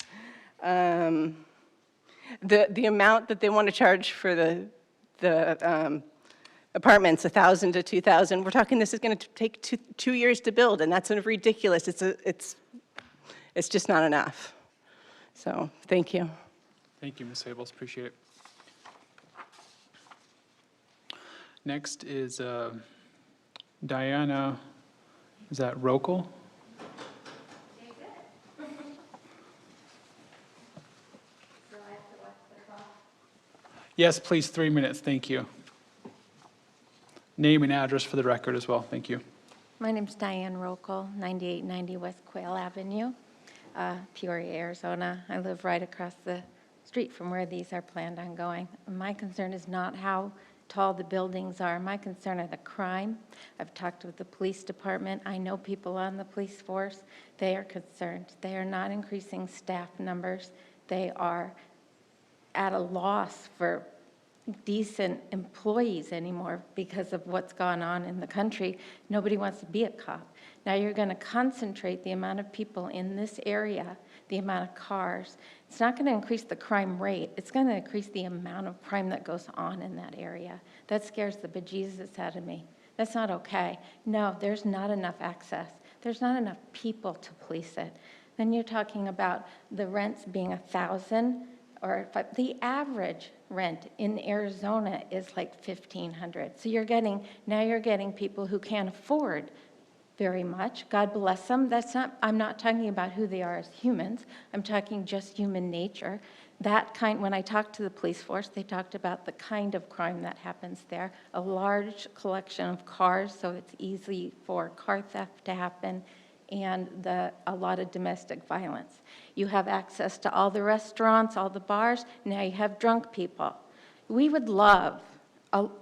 The amount that they want to charge for the apartments, 1,000 to 2,000, we're talking this is going to take two years to build, and that's ridiculous. It's just not enough. So, thank you. Thank you, Ms. Sables, appreciate it. Next is Diana, is that Rokel? Yes, please, 3 minutes, thank you. Name and address for the record as well, thank you. My name's Diane Rokel, 9890 West Quail Avenue, Peoria, Arizona. I live right across the street from where these are planned on going. My concern is not how tall the buildings are. My concern are the crime. I've talked with the police department. I know people on the police force. They are concerned. They are not increasing staff numbers. They are at a loss for decent employees anymore because of what's gone on in the country. Nobody wants to be a cop. Now you're going to concentrate the amount of people in this area, the amount of cars. It's not going to increase the crime rate. It's going to increase the amount of crime that goes on in that area. That scares the bejesus out of me. That's not okay. No, there's not enough access. There's not enough people to police it. Then you're talking about the rents being $1,000, or the average rent in Arizona is like $1,500. So you're getting people who can't afford very much. God bless them. I'm not talking about who they are as humans. I'm talking just human nature. When I talked to the police force, they talked about the kind of crime that happens there, a large collection of cars, so it's easy for car theft to happen, and a lot of domestic violence. You have access to all the restaurants, all the bars. Now you have drunk people. We would love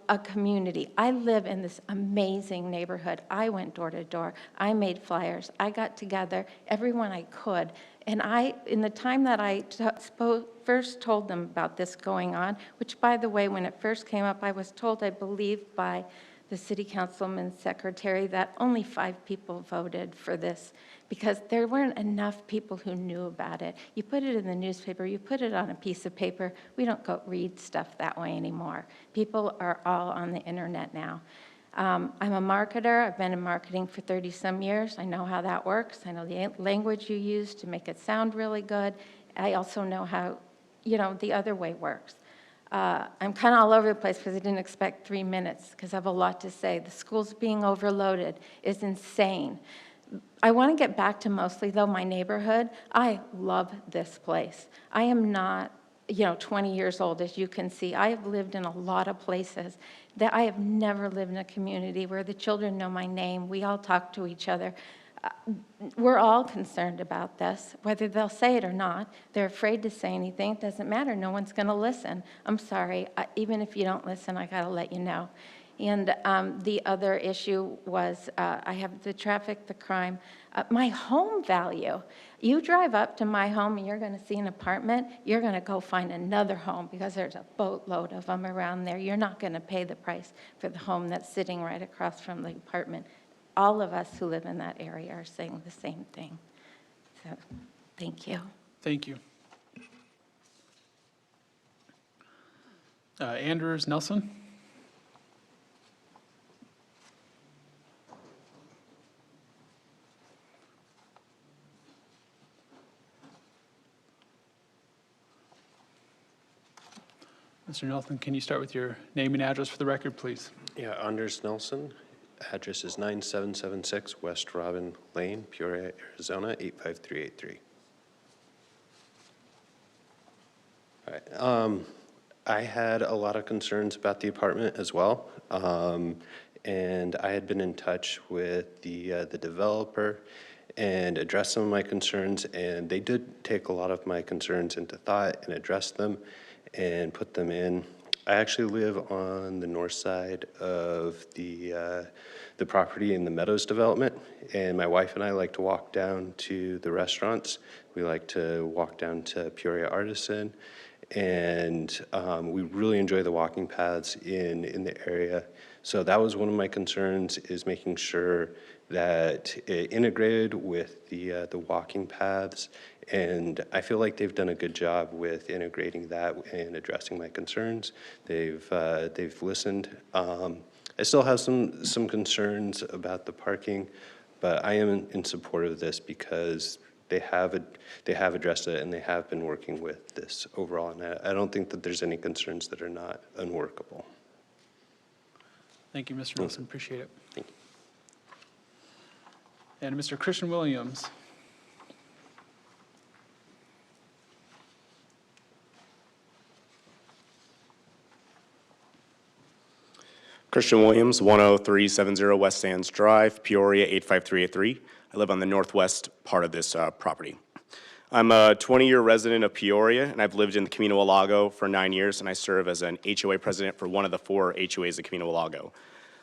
a community. I live in this amazing neighborhood. I went door to door. I made flyers. I got together everyone I could. And in the time that I first told them about this going on, which, by the way, when it first came up, I was told, I believe, by the city councilman's secretary that only 5 people voted for this because there weren't enough people who knew about it. You put it in the newspaper, you put it on a piece of paper. We don't go read stuff that way anymore. People are all on the internet now. I'm a marketer. I've been in marketing for 30-some years. I know how that works. I know the language you use to make it sound really good. I also know how, the other way works. I'm kind of all over the place because I didn't expect 3 minutes because I have a lot to say. The school's being overloaded is insane. I want to get back to mostly, though, my neighborhood. I love this place. I am not, 20 years old, as you can see. I have lived in a lot of places that I have never lived in a community where the children know my name. We all talk to each other. We're all concerned about this, whether they'll say it or not. They're afraid to say anything. It doesn't matter. No one's going to listen. I'm sorry. Even if you don't listen, I got to let you know. And the other issue was, I have the traffic, the crime, my home value. You drive up to my home and you're going to see an apartment, you're going to go find another home because there's a boatload of them around there. You're not going to pay the price for the home that's sitting right across from the apartment. All of us who live in that area are saying the same thing. So, thank you. Thank you. Anders Nelson? Mr. Nelson, can you start with your name and address for the record, please? Yeah, Anders Nelson. Address is 9776 West Robin Lane, Peoria, Arizona, 85383. All right. I had a lot of concerns about the apartment as well, and I had been in touch with the developer and addressed some of my concerns, and they did take a lot of my concerns into thought and address them and put them in. I actually live on the north side of the property in the Meadows development, and my wife and I like to walk down to the restaurants. We like to walk down to Peoria Artisan, and we really enjoy the walking paths in the area. So that was one of my concerns, is making sure that it integrated with the walking paths, and I feel like they've done a good job with integrating that and addressing my concerns. They've listened. I still have some concerns about the parking, but I am in support of this because they have addressed it and they have been working with this overall, and I don't think that there's any concerns that are not unworkable. Thank you, Mr. Nelson. Appreciate it. Thank you. And Mr. Christian Williams. Christian Williams, 10370 West Sands Drive, Peoria, 85383. I live on the northwest part of this property. I'm a 20-year resident of Peoria, and I've lived in the Camino Alago for 9 years, and I serve as an HOA president for one of the 4 HOAs of Camino Alago.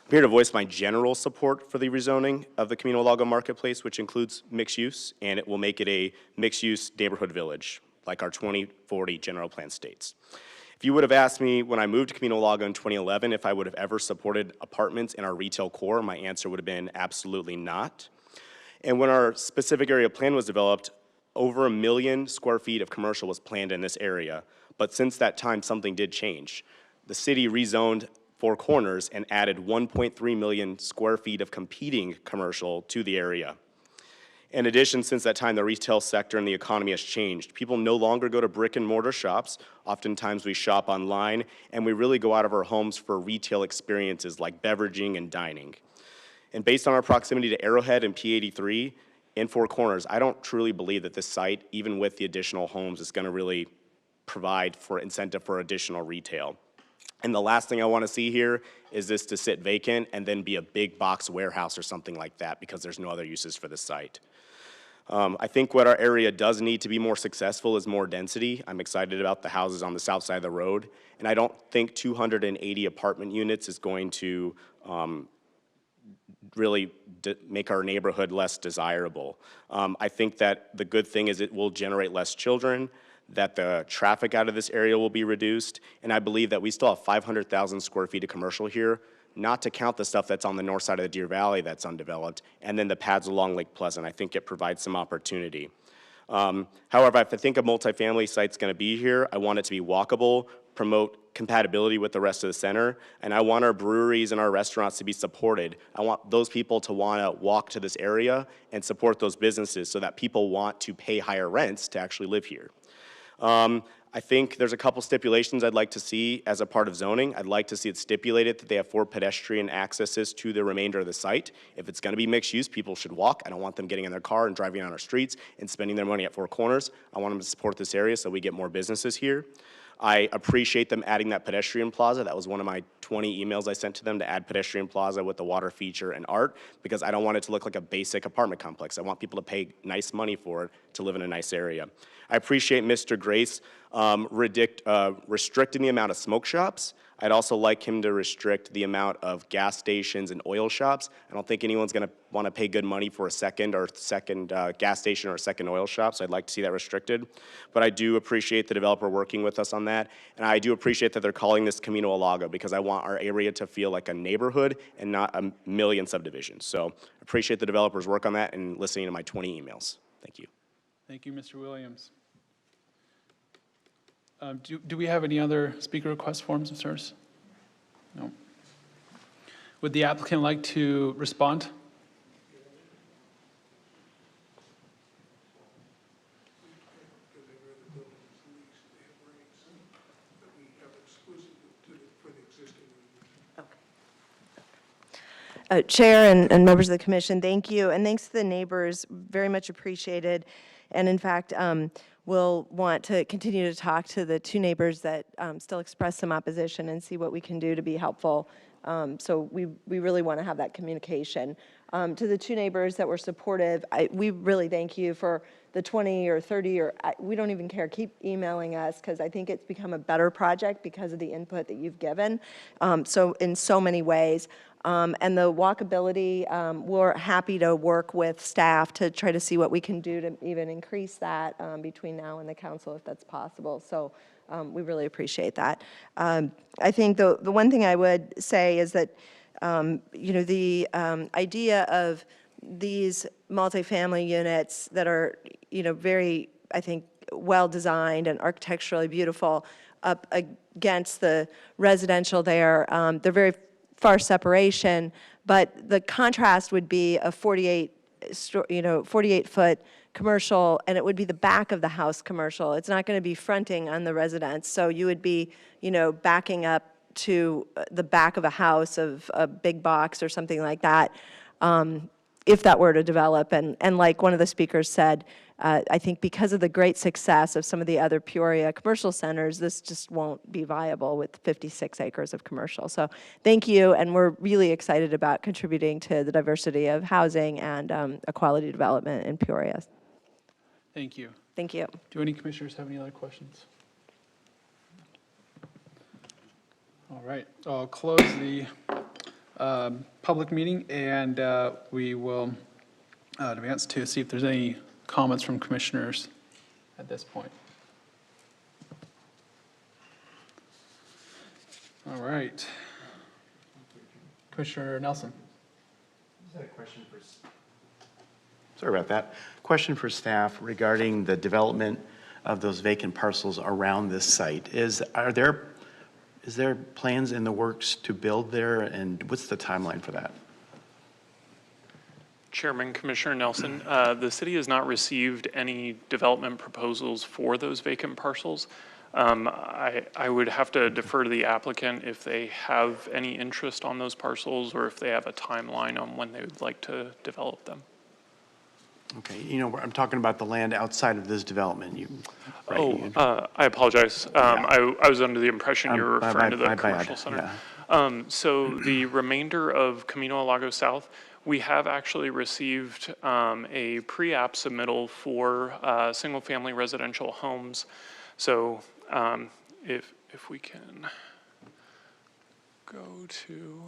I'm here to voice my general support for the rezoning of the Camino Alago Marketplace, which includes mixed use, and it will make it a mixed-use neighborhood village, like our 2040 general plan states. If you would have asked me when I moved to Camino Alago in 2011 if I would have ever supported apartments in our retail core, my answer would have been absolutely not. And when our specific area plan was developed, over 1 million square feet of commercial was planned in this area. But since that time, something did change. The city rezoned 4 Corners and added 1.3 million square feet of competing commercial to the area. In addition, since that time, the retail sector and the economy has changed. People no longer go to brick and mortar shops. Oftentimes we shop online, and we really go out of our homes for retail experiences like beveraging and dining. And based on our proximity to Arrowhead and P83 in 4 Corners, I don't truly believe that this site, even with the additional homes, is gonna really provide for incentive for additional retail. And the last thing I want to see here is this to sit vacant and then be a big box warehouse or something like that, because there's no other uses for this site. I think what our area does need to be more successful is more density. I'm excited about the houses on the south side of the road, and I don't think 280 apartment units is going to really make our neighborhood less desirable. I think that the good thing is it will generate less children, that the traffic out of this area will be reduced, and I believe that we still have 500,000 square feet of commercial here, not to count the stuff that's on the north side of the Deer Valley that's undeveloped, and then the pads along Lake Pleasant. I think it provides some opportunity. However, if I think a multifamily site's gonna be here, I want it to be walkable, promote compatibility with the rest of the center, and I want our breweries and our restaurants to be supported. I want those people to wanna walk to this area and support those businesses so that people want to pay higher rents to actually live here. I think there's a couple stipulations I'd like to see as a part of zoning. I'd like to see it stipulated that they have 4 pedestrian accesses to the remainder of the site. If it's gonna be mixed use, people should walk. I don't want them getting in their car and driving on our streets and spending their money at 4 Corners. I want them to support this area so we get more businesses here. I appreciate them adding that pedestrian plaza. That was one of my 20 emails I sent to them, to add pedestrian plaza with the water feature and art, because I don't want it to look like a basic apartment complex. I want people to pay nice money for it to live in a nice area. I appreciate Mr. Grace restricting the amount of smoke shops. I'd also like him to restrict the amount of gas stations and oil shops. I don't think anyone's going to want to pay good money for a second gas station or a second oil shop, so I'd like to see that restricted. But I do appreciate the developer working with us on that, and I do appreciate that they're calling this Camino Alago, because I want our area to feel like a neighborhood and not a million subdivisions. So appreciate the developer's work on that and listening to my 20 emails. Thank you. Thank you, Mr. Williams. Do we have any other speaker request forms, sirs? No. Would the applicant like to respond? Chair and members of the commission, thank you. And thanks to the neighbors, very much appreciated. And in fact, we'll want to continue to talk to the two neighbors that still express some opposition and see what we can do to be helpful. So we really want to have that communication. To the two neighbors that were supportive, we really thank you for the 20 or 30 or we don't even care. Keep emailing us, because I think it's become a better project because of the input that you've given. So in so many ways. And the walkability, we're happy to work with staff to try to see what we can do to even increase that between now and the council, if that's possible. So we really appreciate that. I think the one thing I would say is that, the idea of these multifamily units that are, very, I think, well-designed and architecturally beautiful up against the residential there, they're very far separation, but the contrast would be a 48-foot commercial, and it would be the back of the house commercial. It's not going to be fronting on the residence, so you would be, backing up to the back of a house of a big box or something like that, if that were to develop. And like one of the speakers said, I think because of the great success of some of the other Peoria commercial centers, this just won't be viable with 56 acres of commercial. So thank you, and we're really excited about contributing to the diversity of housing and equality development in Peoria. Thank you. Thank you. Do any commissioners have any other questions? All right, I'll close the public meeting, and we will advance to see if there's any comments from commissioners at this point. All right. Commissioner Nelson. Is that a question for? Sorry about that. Question for staff regarding the development of those vacant parcels around this site. Is there plans in the works to build there, and what's the timeline for that? Chairman, Commissioner Nelson, the city has not received any development proposals for those vacant parcels. I would have to defer to the applicant if they have any interest on those parcels or if they have a timeline on when they would like to develop them. Okay, I'm talking about the land outside of this development. I apologize. I was under the impression you were referring to the commercial center. Yeah. So the remainder of Camino Alago South, we have actually received a pre-app submittal for single-family residential homes. So if we can go to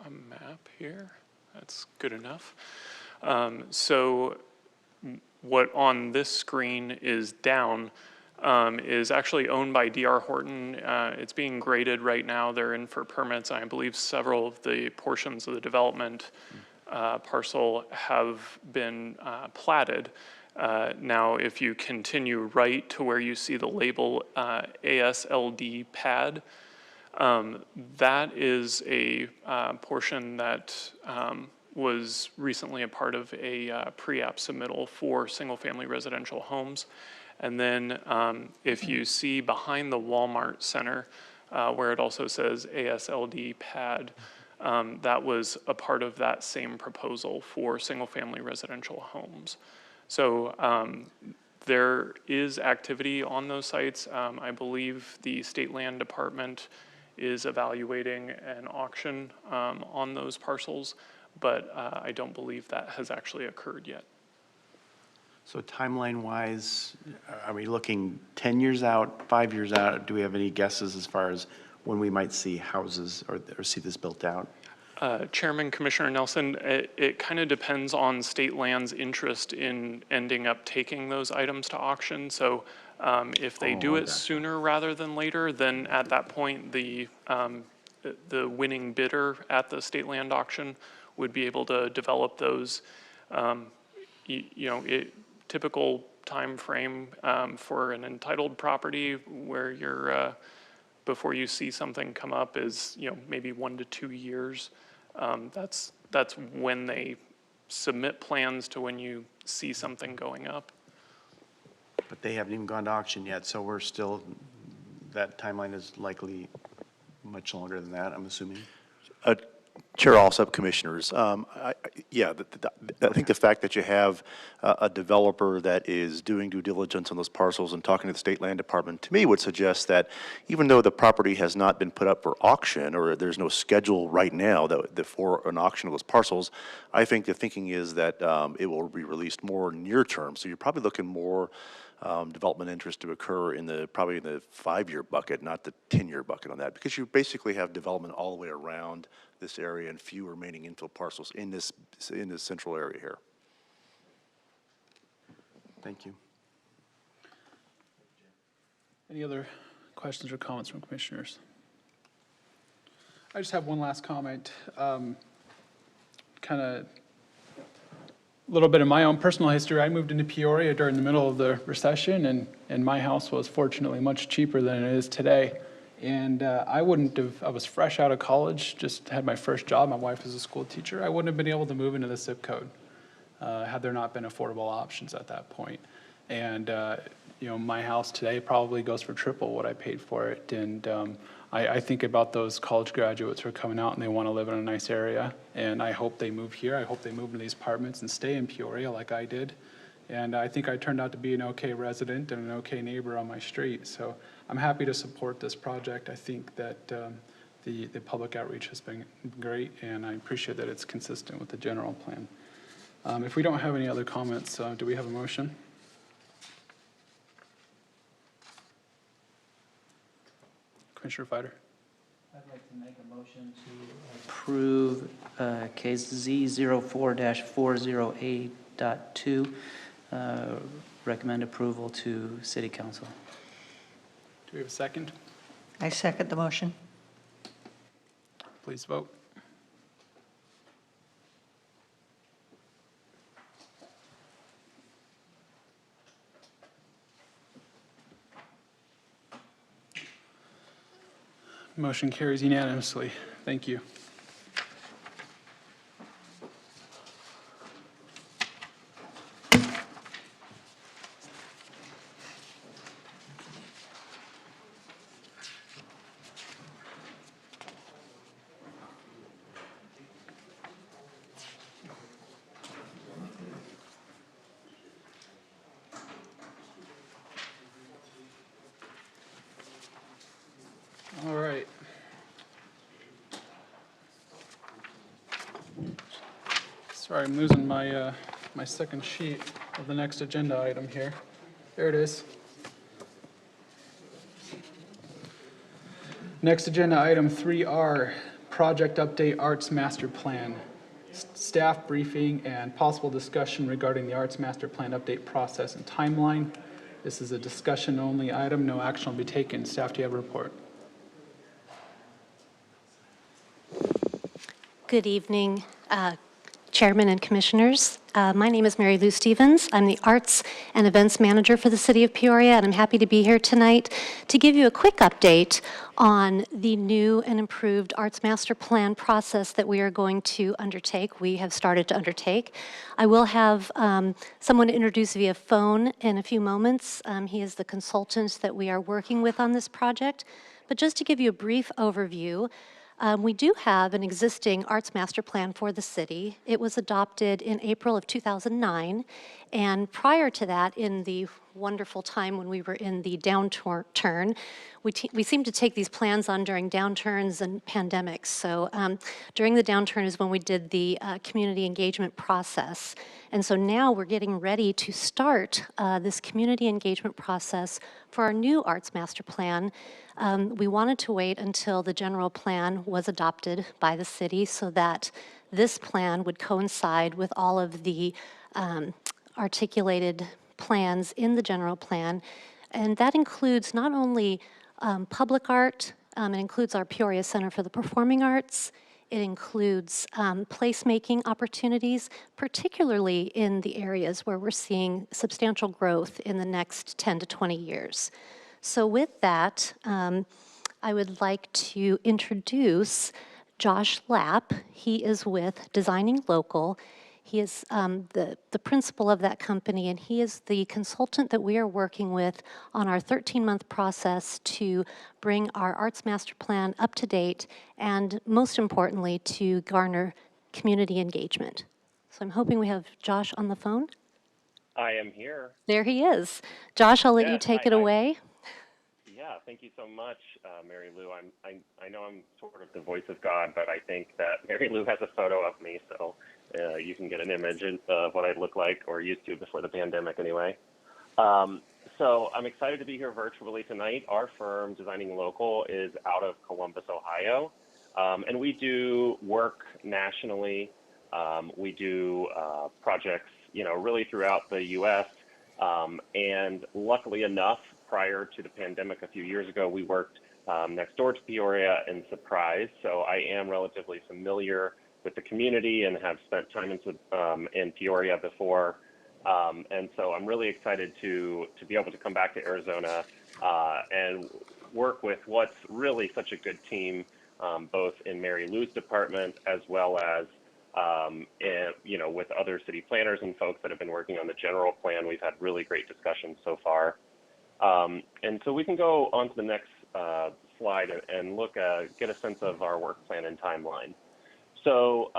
a map here, that's good enough. So what on this screen is down is actually owned by D.R. Horton. It's being graded right now. They're in for permits. I believe several of the portions of the development parcel have been platted. Now, if you continue right to where you see the label ASLD pad, that is a portion that was recently a part of a pre-app submittal for single-family residential homes. And then if you see behind the Walmart Center, where it also says ASLD pad, that was a part of that same proposal for single-family residential homes. So there is activity on those sites. I believe the State Land Department is evaluating an auction on those parcels, but I don't believe that has actually occurred yet. So timeline-wise, are we looking 10 years out, 5 years out? Do we have any guesses as far as when we might see houses or see this built out? Chairman, Commissioner Nelson, it kind of depends on state land's interest in ending up taking those items to auction. So if they do it sooner rather than later, then at that point, the winning bidder at the state land auction would be able to develop those, typical time frame for an entitled property where you're, before you see something come up is, maybe 1 to 2 years. That's when they submit plans to when you see something going up. But they haven't even gone to auction yet, so we're still, that timeline is likely much longer than that, I'm assuming? Chair, all subcommissioners. I think the fact that you have a developer that is doing due diligence on those parcels and talking to the state land department, to me, would suggest that even though the property has not been put up for auction, or there's no schedule right now for an auction of those parcels, I think the thinking is that it will be released more near term. So you're probably looking more development interest to occur probably in the 5-year bucket, not the 10-year bucket on that, because you basically have development all the way around this area and few remaining infill parcels in this central area here. Thank you. Any other questions or comments from commissioners? I just have one last comment. Kind of a little bit of my own personal history. I moved into Peoria during the middle of the recession, and my house was fortunately much cheaper than it is today. And I was fresh out of college, just had my first job. My wife is a school teacher. I wouldn't have been able to move into the zip code had there not been affordable options at that point. And, my house today probably goes for triple what I paid for it. And I think about those college graduates who are coming out and they want to live in a nice area. And I hope they move here. I hope they move into these apartments and stay in Peoria like I did. And I think I turned out to be an okay resident and an okay neighbor on my street. So I'm happy to support this project. I think that the public outreach has been great, and I appreciate that it's consistent with the general plan. If we don't have any other comments, do we have a motion? Commissioner Fider. I'd like to make a motion to approve case Z04-408.2. Recommend approval to City Council. Do we have a second? I second the motion. Please vote. Motion carries unanimously. Thank you. All right. Sorry, I'm losing my my second sheet of the next agenda item here. There it is. Next agenda item 3R, project update Arts Master Plan. Staff briefing and possible discussion regarding the Arts Master Plan update process and timeline. This is a discussion only item. No action will be taken. Staff, do you have a report? Good evening, Chairman and Commissioners. My name is Mary Lou Stevens. I'm the Arts and Events Manager for the City of Peoria, and I'm happy to be here tonight to give you a quick update on the new and improved Arts Master Plan process that we are going to undertake. We have started to undertake. I will have someone introduce via phone in a few moments. He is the consultant that we are working with on this project. But just to give you a brief overview, we do have an existing Arts Master Plan for the city. It was adopted in April of 2009, and prior to that, in the wonderful time when we were in the downturn. We seem to take these plans on during downturns and pandemics. So during the downturn is when we did the community engagement process. And so now we're getting ready to start this community engagement process for our new Arts Master Plan. We wanted to wait until the general plan was adopted by the city so that this plan would coincide with all of the articulated plans in the general plan. And that includes not only public art, it includes our Peoria Center for the Performing Arts, it includes placemaking opportunities, particularly in the areas where we're seeing substantial growth in the next 10 to 20 years. So with that, I would like to introduce Josh Lapp. He is with Designing Local. He is the principal of that company, and he is the consultant that we are working with on our 13-month process to bring our Arts Master Plan up to date, and most importantly, to garner community engagement. So I'm hoping we have Josh on the phone. I am here. There he is. Josh, I'll let you Yes, take it away. Yeah, thank you so much, Mary Lou. I know I'm sort of the voice of God, but I think that Mary Lou has a photo of me, so you can get an image of what I look like, or used to before the pandemic anyway. So I'm excited to be here virtually tonight. Our firm, Designing Local, is out of Columbus, Ohio, and we do work nationally. We do projects, really throughout the U.S., and luckily enough, prior to the pandemic a few years ago, we worked next door to Peoria in Surprise, so I am relatively familiar with the community and have spent time in Peoria before, and so I'm really excited to be able to come back to Arizona and work with what's really such a good team, both in Mary Lou's department as well as with other city planners and folks that have been working on the general plan. We've had really great discussions so far. And so we can go on to the next slide and get a sense of our work plan and timeline. So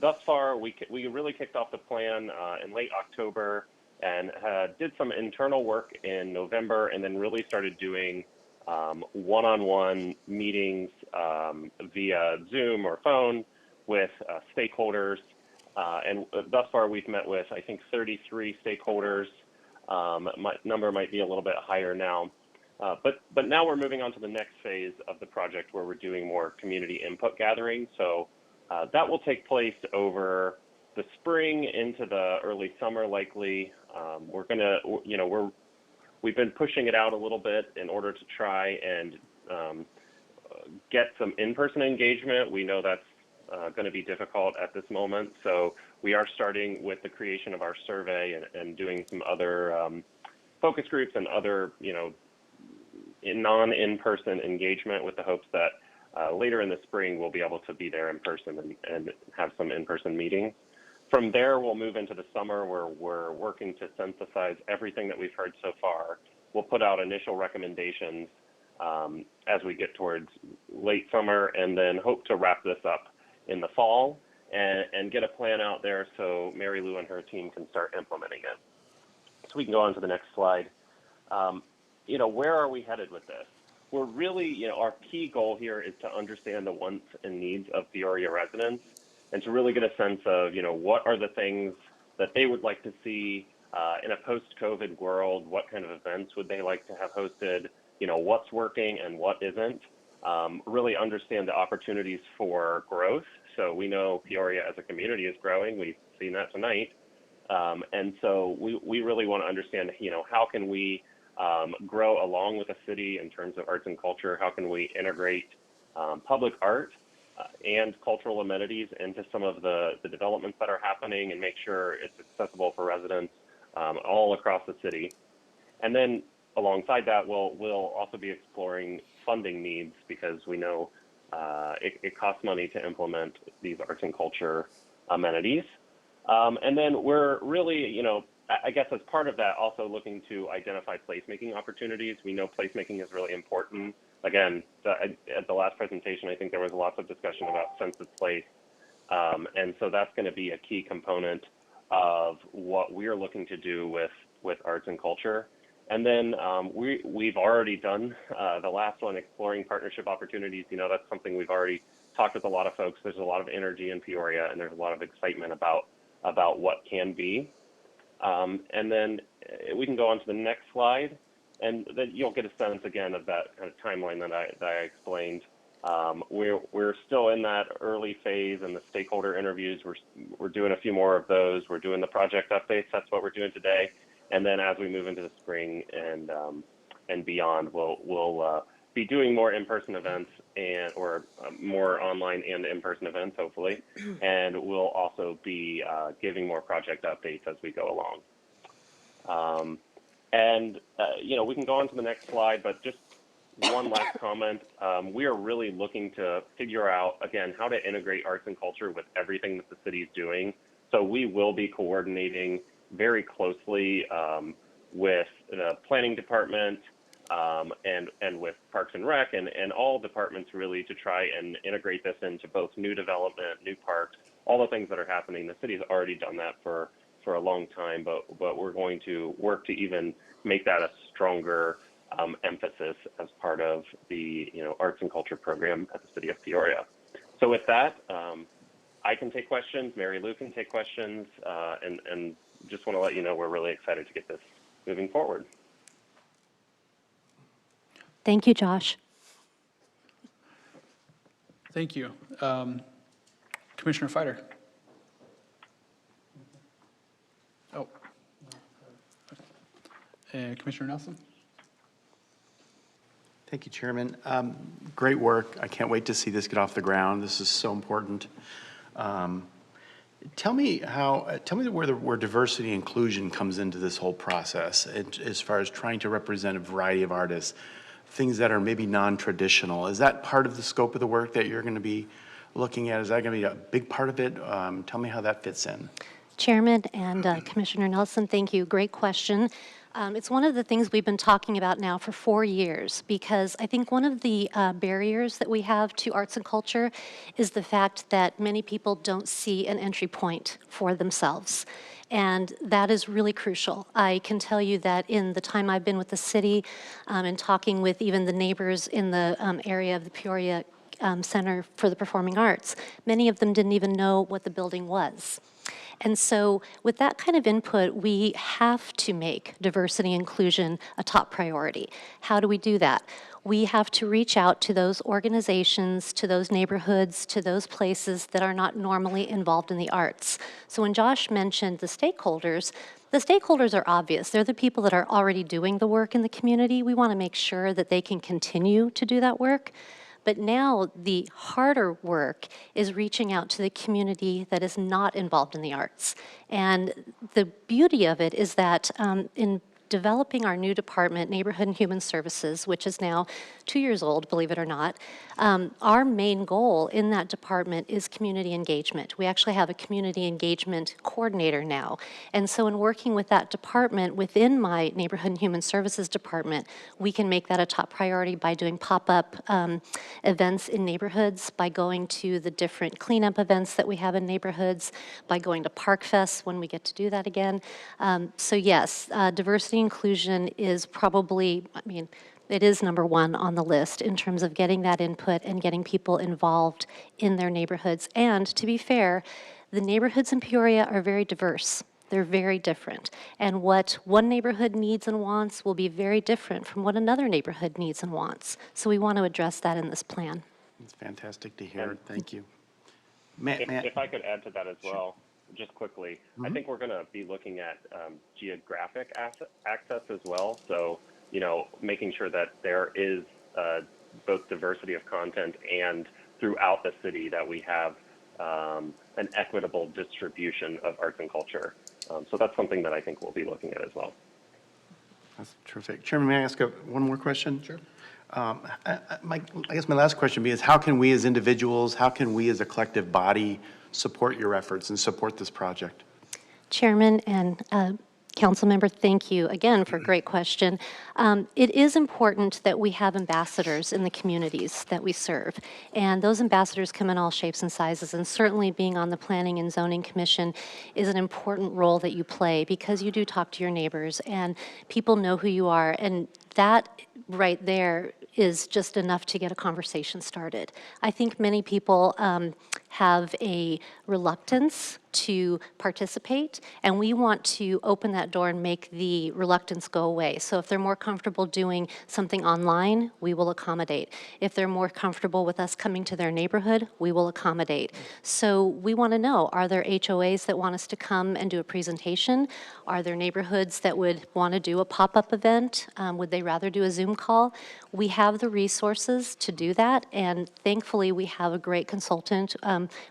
thus far, we really kicked off the plan in late October and did some internal work in November, and then really started doing one-on-one meetings via Zoom or phone with stakeholders. And thus far, we've met with, I think, 33 stakeholders. Number might be a little bit higher now. But now we're moving on to the next phase of the project where we're doing more community input gathering. So that will take place over the spring into the early summer, likely. We've been pushing it out a little bit in order to try and get some in-person engagement. We know that's going to be difficult at this moment. So we are starting with the creation of our survey and doing some other focus groups and other, non-in-person engagement with the hopes that later in the spring we'll be able to be there in person and have some in-person meetings. From there, we'll move into the summer where we're working to synthesize everything that we've heard so far. We'll put out initial recommendations as we get towards late summer, and then hope to wrap this up in the fall and get a plan out there so Mary Lou and her team can start implementing it. So we can go on to the next slide. Where are we headed with this? We're really, our key goal here is to understand the wants and needs of Peoria residents and to really get a sense of, what are the things that they would like to see in a post-COVID world. What kind of events would they like to have hosted? What's working and what isn't. Really understand the opportunities for growth. So we know Peoria as a community is growing. We've seen that tonight. And so we really want to understand, how can we grow along with the city in terms of arts and culture? How can we integrate public art and cultural amenities into some of the developments that are happening and make sure it's accessible for residents all across the city? And then alongside that, we'll also be exploring funding needs, because we know it costs money to implement these arts and culture amenities. And then we're really, I guess as part of that, also looking to identify placemaking opportunities. We know placemaking is really important. Again, at the last presentation, I think there was lots of discussion about sense of place. And so that's going to be a key component of what we're looking to do with with arts and culture. And then we've already done the last one, exploring partnership opportunities. You know, that's something we've already talked with a lot of folks. There's a lot of energy in Peoria, and there's a lot of excitement about what can be. And then we can go on to the next slide, and then you'll get a sense again of that kind of timeline that I explained. We're still in that early phase in the stakeholder interviews. We're doing a few more of those. We're doing the project updates. That's what we're doing today. And then as we move into the spring and beyond, we'll be doing more in-person events or more online and in-person events, hopefully. And we'll also be giving more project updates as we go along. You know, we can go on to the next slide, but just one last comment. We are really looking to figure out, again, how to integrate arts and culture with everything that the city is doing. So we will be coordinating very closely with the planning department and with Parks and Rec and all departments really to try and integrate this into both new development, new parks, all the things that are happening. The city has already done that for a long time, but we're going to work to even make that a stronger emphasis as part of the arts and culture program at the city of Peoria. So with that, I can take questions, Mary Lou can take questions, and just want to let you know we're really excited to get this moving forward. Thank you, Josh. Thank you. Commissioner Fighter. Oh. And Commissioner Nelson. Thank you, Chairman. Great work. I can't wait to see this get off the ground. This is so important. Tell me where diversity and inclusion comes into this whole process, as far as trying to represent a variety of artists, things that are maybe non-traditional. Is that part of the scope of the work that you're going to be looking at? Is that going to be a big part of it? Tell me how that fits in. Chairman and Commissioner Nelson, thank you. Great question. It's one of the things we've been talking about now for 4 years, because I think one of the barriers that we have to arts and culture is the fact that many people don't see an entry point for themselves. And that is really crucial. I can tell you that in the time I've been with the city and talking with even the neighbors in the area of the Peoria Center for the Performing Arts, many of them didn't even know what the building was. And so with that kind of input, we have to make diversity and inclusion a top priority. How do we do that? We have to reach out to those organizations, to those neighborhoods, to those places that are not normally involved in the arts. So when Josh mentioned the stakeholders are obvious. They're the people that are already doing the work in the community. We want to make sure that they can continue to do that work. But now the harder work is reaching out to the community that is not involved in the arts. And the beauty of it is that in developing our new department, Neighborhood and Human Services, which is now 2 years old, believe it or not, our main goal in that department is community engagement. We actually have a community engagement coordinator now. And so in working with that department within my Neighborhood and Human Services department, we can make that a top priority by doing pop-up events in neighborhoods, by going to the different cleanup events that we have in neighborhoods, by going to Park Fest when we get to do that again. So yes, diversity inclusion is probably, it is number one on the list in terms of getting that input and getting people involved in their neighborhoods. And to be fair, the neighborhoods in Peoria are very diverse. They're very different. And what one neighborhood needs and wants will be very different from what another neighborhood needs and wants. So we want to address that in this plan. It's fantastic to hear. Thank you. If I could add to that as well, just quickly, I think we're going to be looking at geographic access as well. So, making sure that there is both diversity of content and throughout the city that we have an equitable distribution of arts and culture. So that's something that I think we'll be looking at as well. That's terrific. Chairman, may I ask one more question? Sure. I guess my last question is, how can we as individuals, how can we as a collective body support your efforts and support this project? Chairman and Councilmember, thank you again for a great question. It is important that we have ambassadors in the communities that we serve, and those ambassadors come in all shapes and sizes, and certainly being on the Planning and Zoning Commission is an important role that you play because you do talk to your neighbors and people know who you are, and that right there is just enough to get a conversation started. I think many people have a reluctance to participate, and we want to open that door and make the reluctance go away. So if they're more comfortable doing something online, we will accommodate. If they're more comfortable with us coming to their neighborhood, we will accommodate. So we want to know, are there HOAs that want us to come and do a presentation? Are there neighborhoods that would want to do a pop-up event? Would they rather do a Zoom call? We have the resources to do that, and thankfully we have a great consultant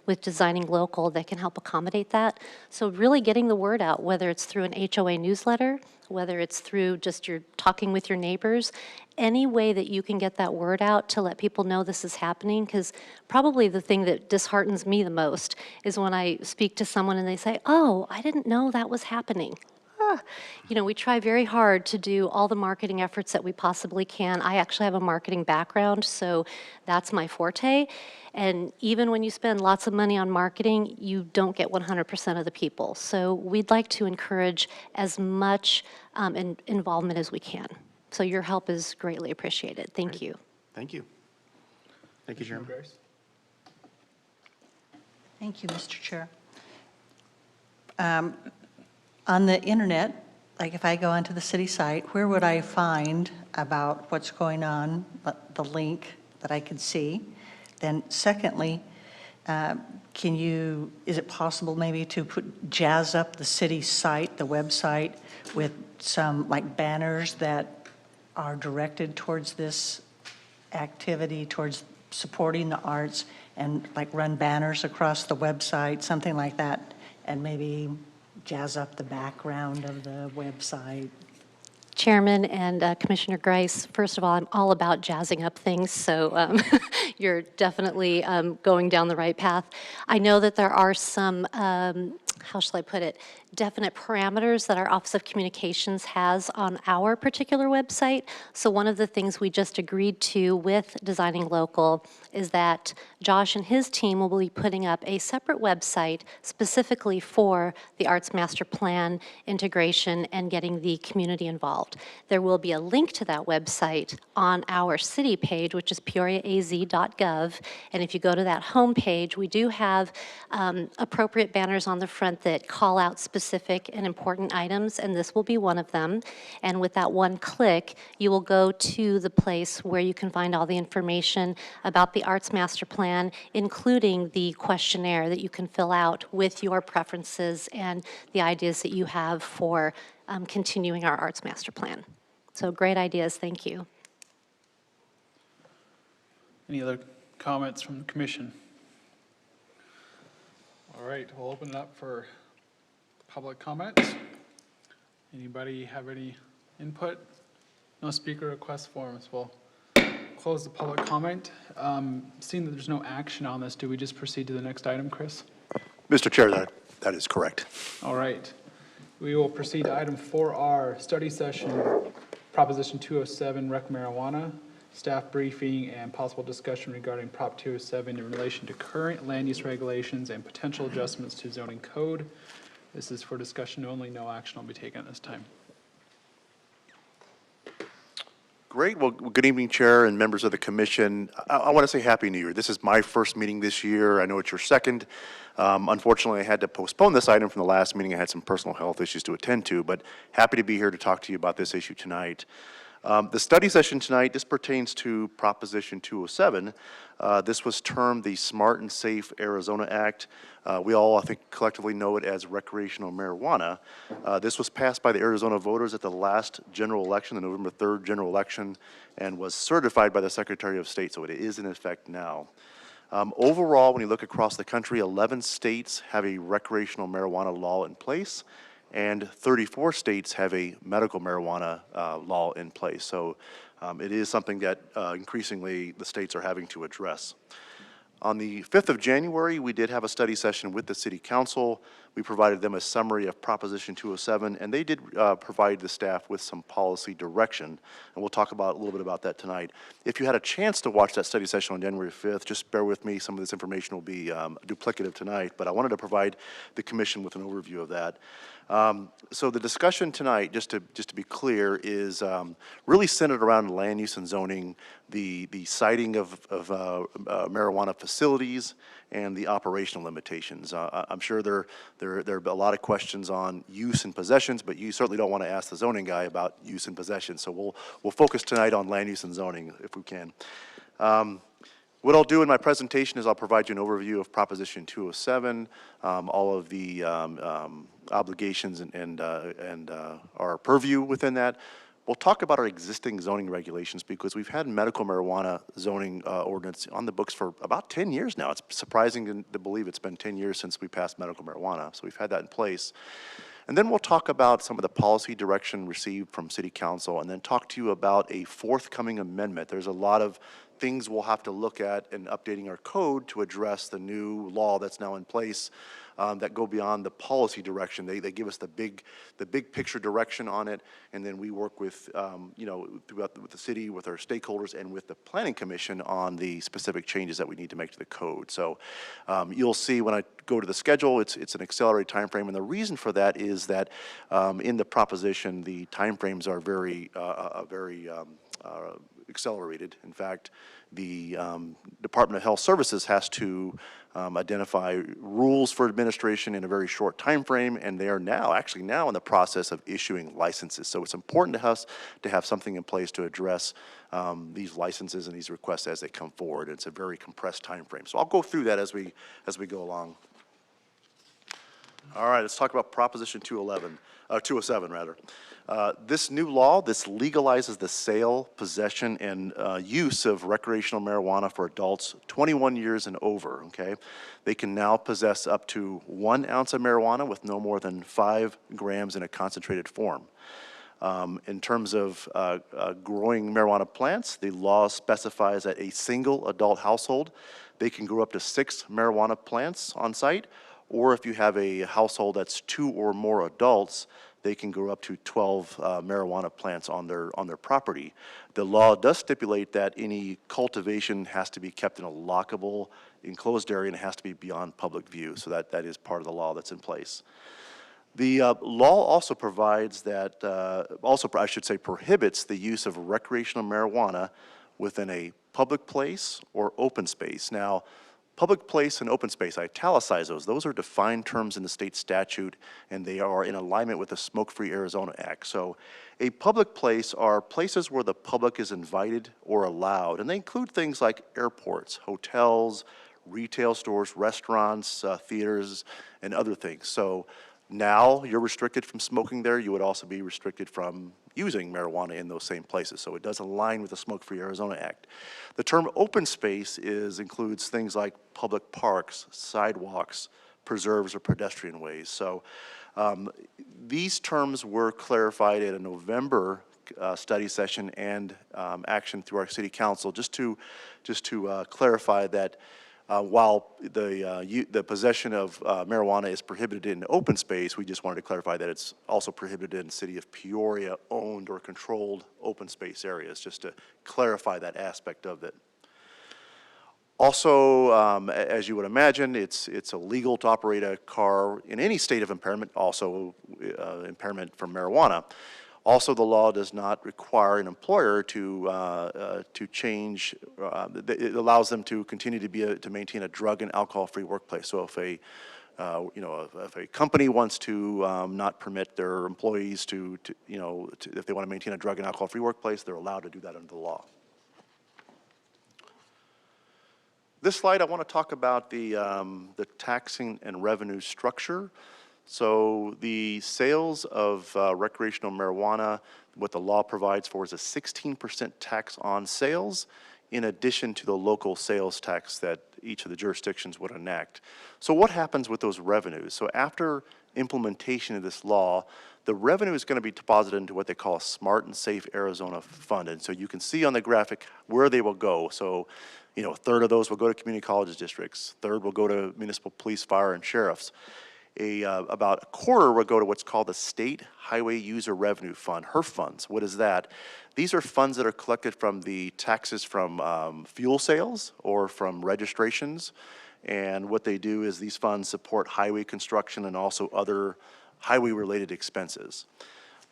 with Designing Local that can help accommodate that. So really getting the word out, whether it's through an HOA newsletter, whether it's through just your talking with your neighbors, any way that you can get that word out to let people know this is happening, because probably the thing that disheartens me the most is when I speak to someone and they say, oh, I didn't know that was happening. You know, we try very hard to do all the marketing efforts that we possibly can. I actually have a marketing background, so that's my forte. And even when you spend lots of money on marketing, you don't get 100% of the people. So we'd like to encourage as much involvement as we can. So your help is greatly appreciated. Thank you. Thank you. Thank you, Chairman. Thank you, Mr. Chair. On the internet, like if I go onto the city site, where would I find about what's going on, the link that I could see? Then secondly, is it possible maybe to jazz up the city site, the website, with some like banners that are directed towards this activity, towards supporting the arts, and like run banners across the website, something like that, and maybe jazz up the background of the website? Chairman and Commissioner Grice, first of all, I'm all about jazzing up things, so you're definitely going down the right path. I know that there are some, how shall I put it, definite parameters that our Office of Communications has on our particular website. So one of the things we just agreed to with Designing Local is that Josh and his team will be putting up a separate website specifically for the Arts Master Plan integration and getting the community involved. There will be a link to that website on our city page, which is peoriaaz.gov. And if you go to that home page, we do have appropriate banners on the front that call out specific and important items, and this will be one of them. And with that one click, you will go to the place where you can find all the information about the Arts Master Plan, including the questionnaire that you can fill out with your preferences and the ideas that you have for continuing our Arts Master Plan. So great ideas, thank you. Any other comments from the commission? All right, we'll open it up for public comments. Anybody have any input? No speaker request forms. We'll close the public comment. Seeing that there's no action on this, do we just proceed to the next item, Chris? Mr. Chair, that is correct. All right. We will proceed to item 4R, study session, Proposition 207, rec marijuana, staff briefing, and possible discussion regarding Prop 207 in relation to current land use regulations and potential adjustments to zoning code. This is for discussion only. No action will be taken at this time. Great. Well, good evening, Chair and members of the commission. I want to say Happy New Year. This is my first meeting this year. I know it's your second. Unfortunately, I had to postpone this item from the last meeting. I had some personal health issues to attend to, but happy to be here to talk to you about this issue tonight. The study session tonight, this pertains to Proposition 207. This was termed the Smart and Safe Arizona Act. We all, I think, collectively know it as recreational marijuana. This was passed by the Arizona voters at the last general election, the November 3rd general election, and was certified by the Secretary of State, so it is in effect now. Overall, when you look across the country, 11 states have a recreational marijuana law in place, and 34 states have a medical marijuana law in place. So it is something that increasingly the states are having to address. On the 5th of January, we did have a study session with the City Council, We provided them a summary of Proposition 207, and they did provide the staff with some policy direction, and we'll talk about a little bit about that tonight. If you had a chance to watch that study session on January 5th, just bear with me. Some of this information will be duplicative tonight, but I wanted to provide the commission with an overview of that. So the discussion tonight, just to be clear, is really centered around land use and zoning, the siting of marijuana facilities, and the operational limitations. I'm sure there are a lot of questions on use and possessions, but you certainly don't want to ask the zoning guy about use and possession. So we'll focus tonight on land use and zoning if we can. What I'll do in my presentation is I'll provide you an overview of Proposition 207, all of the obligations and our purview within that. We'll talk about our existing zoning regulations because we've had medical marijuana zoning ordinance on the books for about 10 years now. It's surprising to believe it's been 10 years since we passed medical marijuana, so we've had that in place. And then we'll talk about some of the policy direction received from City Council and then talk to you about a forthcoming amendment. There's a lot of things we'll have to look at in updating our code to address the new law that's now in place that go beyond the policy direction. They give us the big picture direction on it, and then we work with, with the city, with our stakeholders, and with the Planning Commission on the specific changes that we need to make to the code. So you'll see when I go to the schedule, it's an accelerated time frame, and the reason for that is that in the proposition, the time frames are very accelerated. In fact, the Department of Health Services has to identify rules for administration in a very short time frame, and they are actually now in the process of issuing licenses. So it's important to us to have something in place to address these licenses and these requests as they come forward. It's a very compressed time frame. So I'll go through that as we go along. All right, let's talk about Proposition 207 rather. This new law, this legalizes the sale, possession, and use of recreational marijuana for adults 21 years and over, okay? They can now possess up to 1 ounce of marijuana with no more than 5 grams in a concentrated form. In terms of growing marijuana plants, the law specifies that a single adult household, they can grow up to 6 marijuana plants on site, or if you have a household that's 2 or more adults, they can grow up to 12 marijuana plants on their property. The law does stipulate that any cultivation has to be kept in a lockable, enclosed area, and it has to be beyond public view. So that is part of the law that's in place. The law also provides that, I should say prohibits the use of recreational marijuana within a public place or open space. Now, public place and open space, I italicize those. Those are defined terms in the state statute, and they are in alignment with the Smoke-Free Arizona Act. So a public place are places where the public is invited or allowed, and they include things like airports, hotels, retail stores, restaurants, theaters, and other things. So now you're restricted from smoking there. You would also be restricted from using marijuana in those same places. So it does align with the Smoke-Free Arizona Act. The term open space includes things like public parks, sidewalks, preserves, or pedestrian ways. So these terms were clarified at a November study session and action through our city council, just to clarify that while the possession of marijuana is prohibited in open space, we just wanted to clarify that it's also prohibited in the city of Peoria owned or controlled open space areas, just to clarify that aspect of it. Also, as you would imagine, it's illegal to operate a car in any state of impairment, also impairment from marijuana. Also, the law does not require an employer to change. It allows them to continue to maintain a drug and alcohol-free workplace. So if a company wants to not permit their employees if they want to maintain a drug and alcohol-free workplace, they're allowed to do that under the law. This slide, I want to talk about the taxing and revenue structure. So the sales of recreational marijuana, what the law provides for is a 16% tax on sales, in addition to the local sales tax that each of the jurisdictions would enact. So what happens with those revenues? So after implementation of this law, the revenue is going to be deposited into what they call a Smart and Safe Arizona Fund. And so you can see on the graphic where they will go. So, a third of those will go to community colleges districts. Third will go to municipal police, fire, and sheriffs. about a quarter would go to what's called the State Highway User Revenue Fund, HERF funds. What is that? These are funds that are collected from the taxes from fuel sales or from registrations. And what they do is these funds support highway construction and also other highway-related expenses.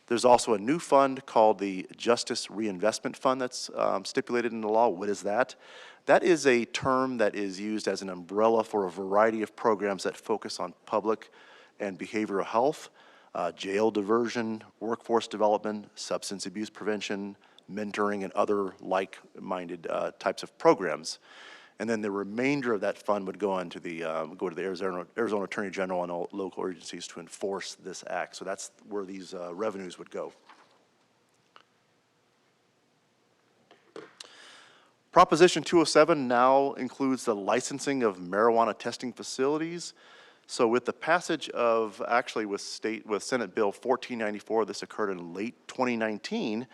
There's also a new fund called the Justice Reinvestment Fund that's stipulated in the law. What is that? That is a term that is used as an umbrella for a variety of programs that focus on public and behavioral health, jail diversion, workforce development, substance abuse prevention, mentoring, and other like-minded types of programs. And then the remainder of that fund would go on to the Arizona Attorney General and all local agencies to enforce this act. So that's where these revenues would go. Proposition 207 now includes the licensing of marijuana testing facilities. So with the passage of, actually with Senate Bill 1494, this occurred in late 2019,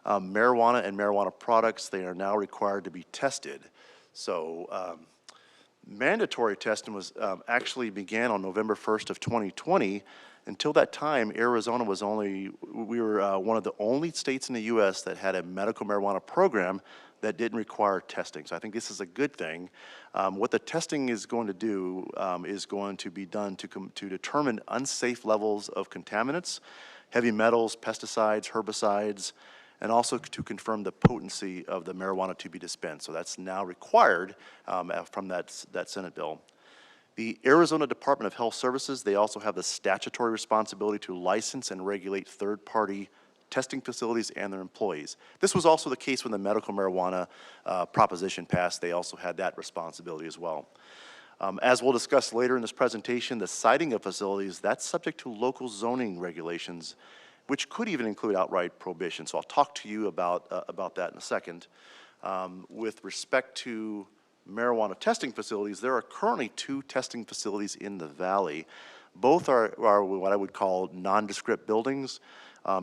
marijuana and marijuana products, they are now required to be tested. So mandatory testing was actually began on November 1st of 2020. Until that time, Arizona was we were one of the only states in the U.S. that had a medical marijuana program that didn't require testing. So I think this is a good thing. What the testing is going to do is going to be done to determine unsafe levels of contaminants, heavy metals, pesticides, herbicides, and also to confirm the potency of the marijuana to be dispensed. So that's now required from that Senate bill. The Arizona Department of Health Services, they also have the statutory responsibility to license and regulate third-party testing facilities and their employees. This was also the case when the medical marijuana proposition passed. They also had that responsibility as well. As we'll discuss later in this presentation, the siting of facilities, that's subject to local zoning regulations, which could even include outright prohibition. So I'll talk to you about that in a second. With respect to marijuana testing facilities, there are currently 2 testing facilities in the valley. Both are what I would call nondescript buildings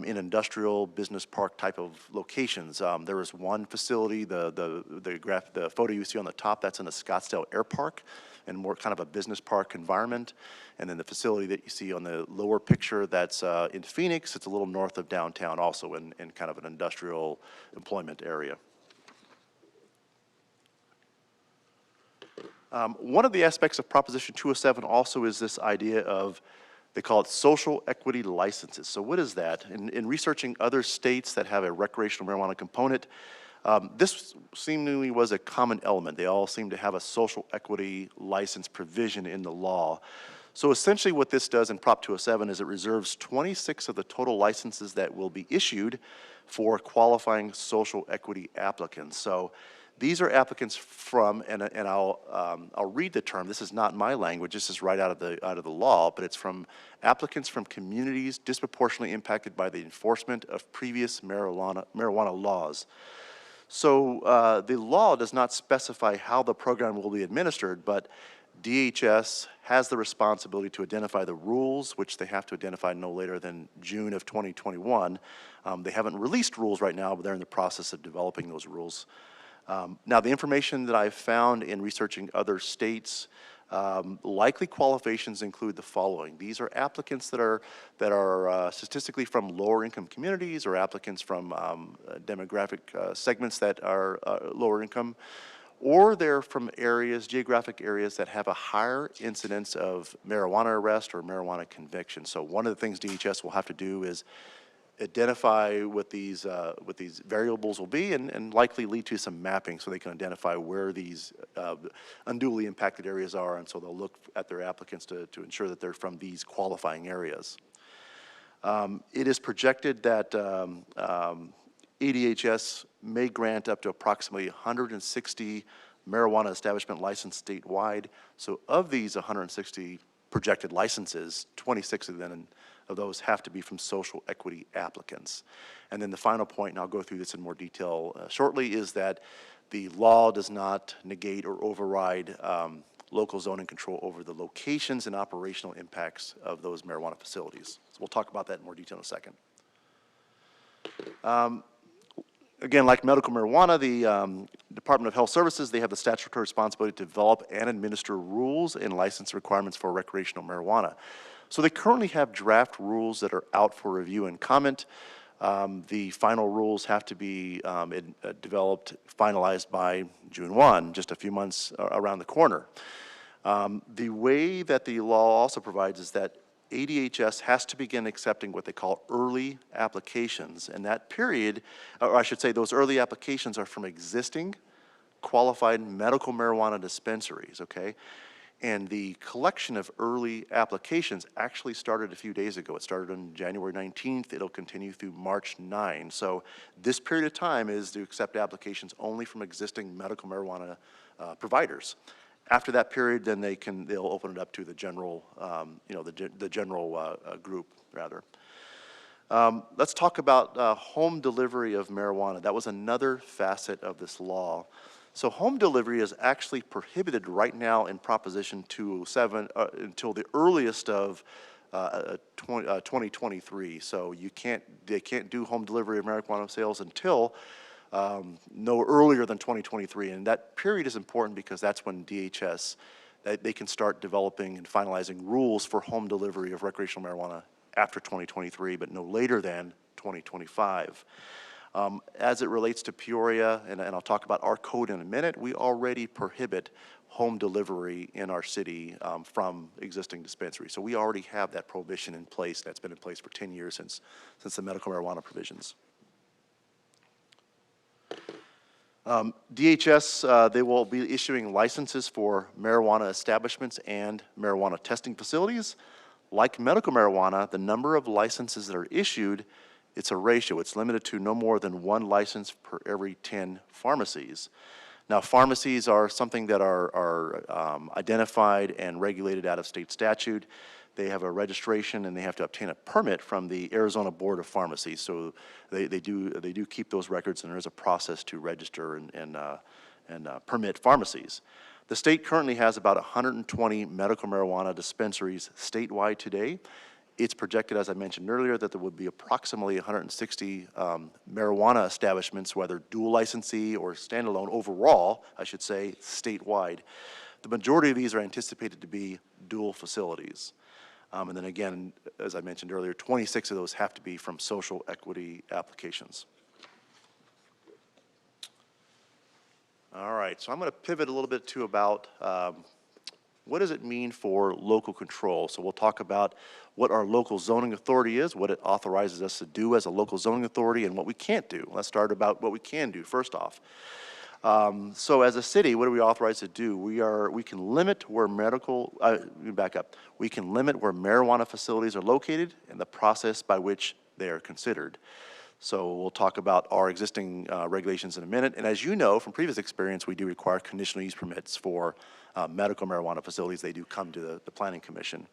in industrial business park type of locations. There is one facility, the photo you see on the top, that's in the Scottsdale Air Park and more kind of a business park environment. And then the facility that you see on the lower picture, that's in Phoenix. It's a little north of downtown, also in kind of an industrial employment area. One of the aspects of Proposition 207 also is this idea of, they call it social equity licenses. So what is that? In researching other states that have a recreational marijuana component, this seemingly was a common element. They all seem to have a social equity license provision in the law. So essentially what this does in Prop 207 is it reserves 26 of the total licenses that will be issued for qualifying social equity applicants. So these are applicants from, and I'll read the term. This is not my language. This is right out of the law, but it's from applicants from communities disproportionately impacted by the enforcement of previous marijuana laws. So the law does not specify how the program will be administered, but DHS has the responsibility to identify the rules, which they have to identify no later than June of 2021. They haven't released rules right now, but they're in the process of developing those rules. Now, the information that I've found in researching other states, likely qualifications include the following. These are applicants that are statistically from lower income communities or applicants from demographic segments that are lower income, or they're from areas, geographic areas that have a higher incidence of marijuana arrest or marijuana conviction. So one of the things DHS will have to do is identify what these variables will be and likely lead to some mapping so they can identify where these unduly impacted areas are, and so they'll look at their applicants to ensure that they're from these qualifying areas. It is projected that ADHS may grant up to approximately 160 marijuana establishment licenses statewide. So of these 160 projected licenses, 26 of those have to be from social equity applicants. And then the final point, and I'll go through this in more detail shortly, is that the law does not negate or override local zoning control over the locations and operational impacts of those marijuana facilities. So we'll talk about that in more detail in a second. Again, like medical marijuana, the Department of Health Services, they have the statutory responsibility to develop and administer rules and license requirements for recreational marijuana. So they currently have draft rules that are out for review and comment. The final rules have to be developed, finalized by June 1, just a few months around the corner. The way that the law also provides is that ADHS has to begin accepting what they call early applications, and that period, or I should say those early applications are from existing qualified medical marijuana dispensaries, okay? And the collection of early applications actually started a few days ago. It started on January 19th. It'll continue through March 9. So this period of time is to accept applications only from existing medical marijuana providers. After that period, then they'll open it up to the general, the general group, rather. Let's talk about home delivery of marijuana. That was another facet of this law. So home delivery is actually prohibited right now in Proposition 207 until the earliest of 2023. So they can't do home delivery of marijuana sales until no earlier than 2023. And that period is important because that's when DHS, they can start developing and finalizing rules for home delivery of recreational marijuana after 2023, but no later than 2025. As it relates to Peoria, and I'll talk about our code in a minute, we already prohibit home delivery in our city from existing dispensaries. So we already have that prohibition in place. That's been in place for 10 years since the medical marijuana provisions. DHS, they will be issuing licenses for marijuana establishments and marijuana testing facilities. Like medical marijuana, the number of licenses that are issued, it's a ratio. It's limited to no more than 1 license per every 10 pharmacies. Now, pharmacies are something that are identified and regulated out of state statute. They have a registration and they have to obtain a permit from the Arizona Board of Pharmacy. So they do keep those records, and there's a process to register and permit pharmacies. The state currently has about 120 medical marijuana dispensaries statewide today. It's projected, as I mentioned earlier, that there would be approximately 160 marijuana establishments, whether dual licensee or standalone overall, I should say, statewide. The majority of these are anticipated to be dual facilities. And then again, as I mentioned earlier, 26 of those have to be from social equity applications. All right, so I'm going to pivot a little bit to about what does it mean for local control. So we'll talk about what our local zoning authority is, what it authorizes us to do as a local zoning authority, and what we can't do. Let's start about what we can do first off. So as a city, what are we authorized to do? We can limit where We can limit where marijuana facilities are located and the process by which they are considered. So we'll talk about our existing regulations in a minute. And as you know from previous experience, we do require conditional use permits for medical marijuana facilities. They do come to the Planning Commission.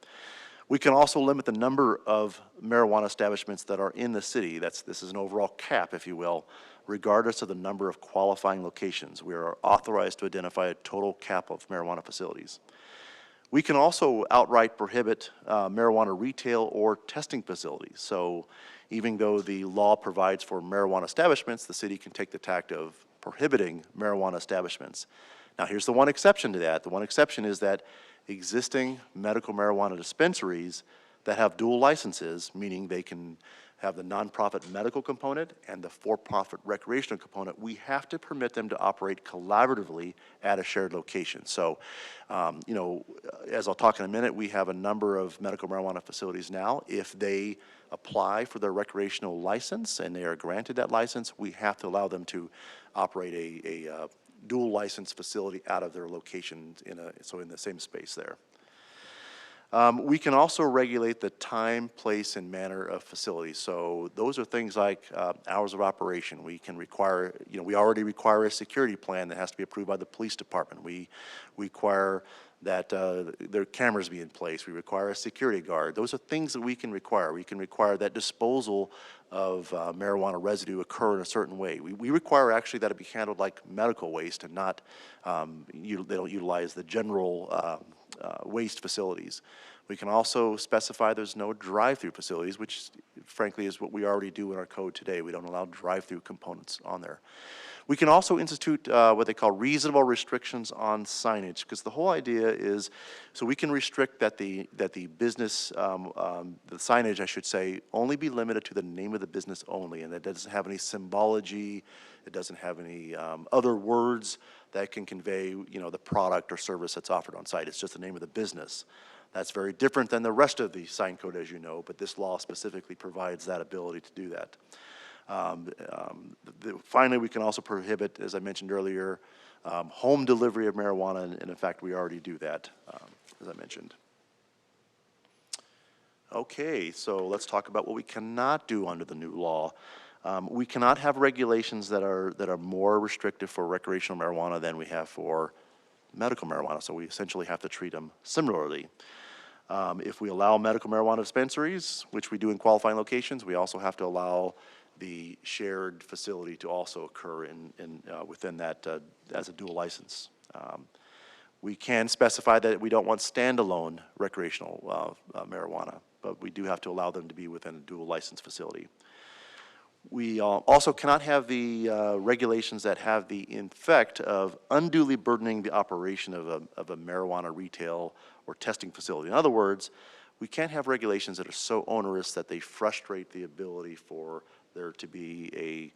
We can also limit the number of marijuana establishments that are in the city. This is an overall cap, if you will, regardless of the number of qualifying locations. We are authorized to identify a total cap of marijuana facilities. We can also outright prohibit marijuana retail or testing facilities. So even though the law provides for marijuana establishments, the city can take the tact of prohibiting marijuana establishments. Now, here's the one exception to that. The one exception is that existing medical marijuana dispensaries that have dual licenses, meaning they can have the nonprofit medical component and the for-profit recreational component, we have to permit them to operate collaboratively at a shared location. So, as I'll talk in a minute, we have a number of medical marijuana facilities now. If they apply for their recreational license and they are granted that license, we have to allow them to operate a dual license facility out of their location in the same space there. We can also regulate the time, place, and manner of facilities. So those are things like hours of operation. We can require, we already require a security plan that has to be approved by the police department. We require that their cameras be in place. We require a security guard. Those are things that we can require. We can require that disposal of marijuana residue occur in a certain way. We require actually that it be handled like medical waste and not, they don't utilize the general waste facilities. We can also specify there's no drive-through facilities, which frankly is what we already do in our code today. We don't allow drive-through components on there. We can also institute what they call reasonable restrictions on signage, because the whole idea is, so we can restrict that the business, the signage, I should say, only be limited to the name of the business only, and that doesn't have any symbology, it doesn't have any other words that can convey, you know, the product or service that's offered on site. It's just the name of the business. That's very different than the rest of the sign code, as you know, but this law specifically provides that ability to do that. Finally, we can also prohibit, as I mentioned earlier, home delivery of marijuana, and in fact, we already do that, as I mentioned. Okay, so let's talk about what we cannot do under the new law. We cannot have regulations that are more restrictive for recreational marijuana than we have for medical marijuana, so we essentially have to treat them similarly. If we allow medical marijuana dispensaries, which we do in qualifying locations, we also have to allow the shared facility to also occur within that as a dual license. We can specify that we don't want standalone recreational marijuana, but we do have to allow them to be within a dual license facility. We also cannot have the regulations that have the effect of unduly burdening the operation of a marijuana retail or testing facility. In other words, we can't have regulations that are so onerous that they frustrate the ability for there to be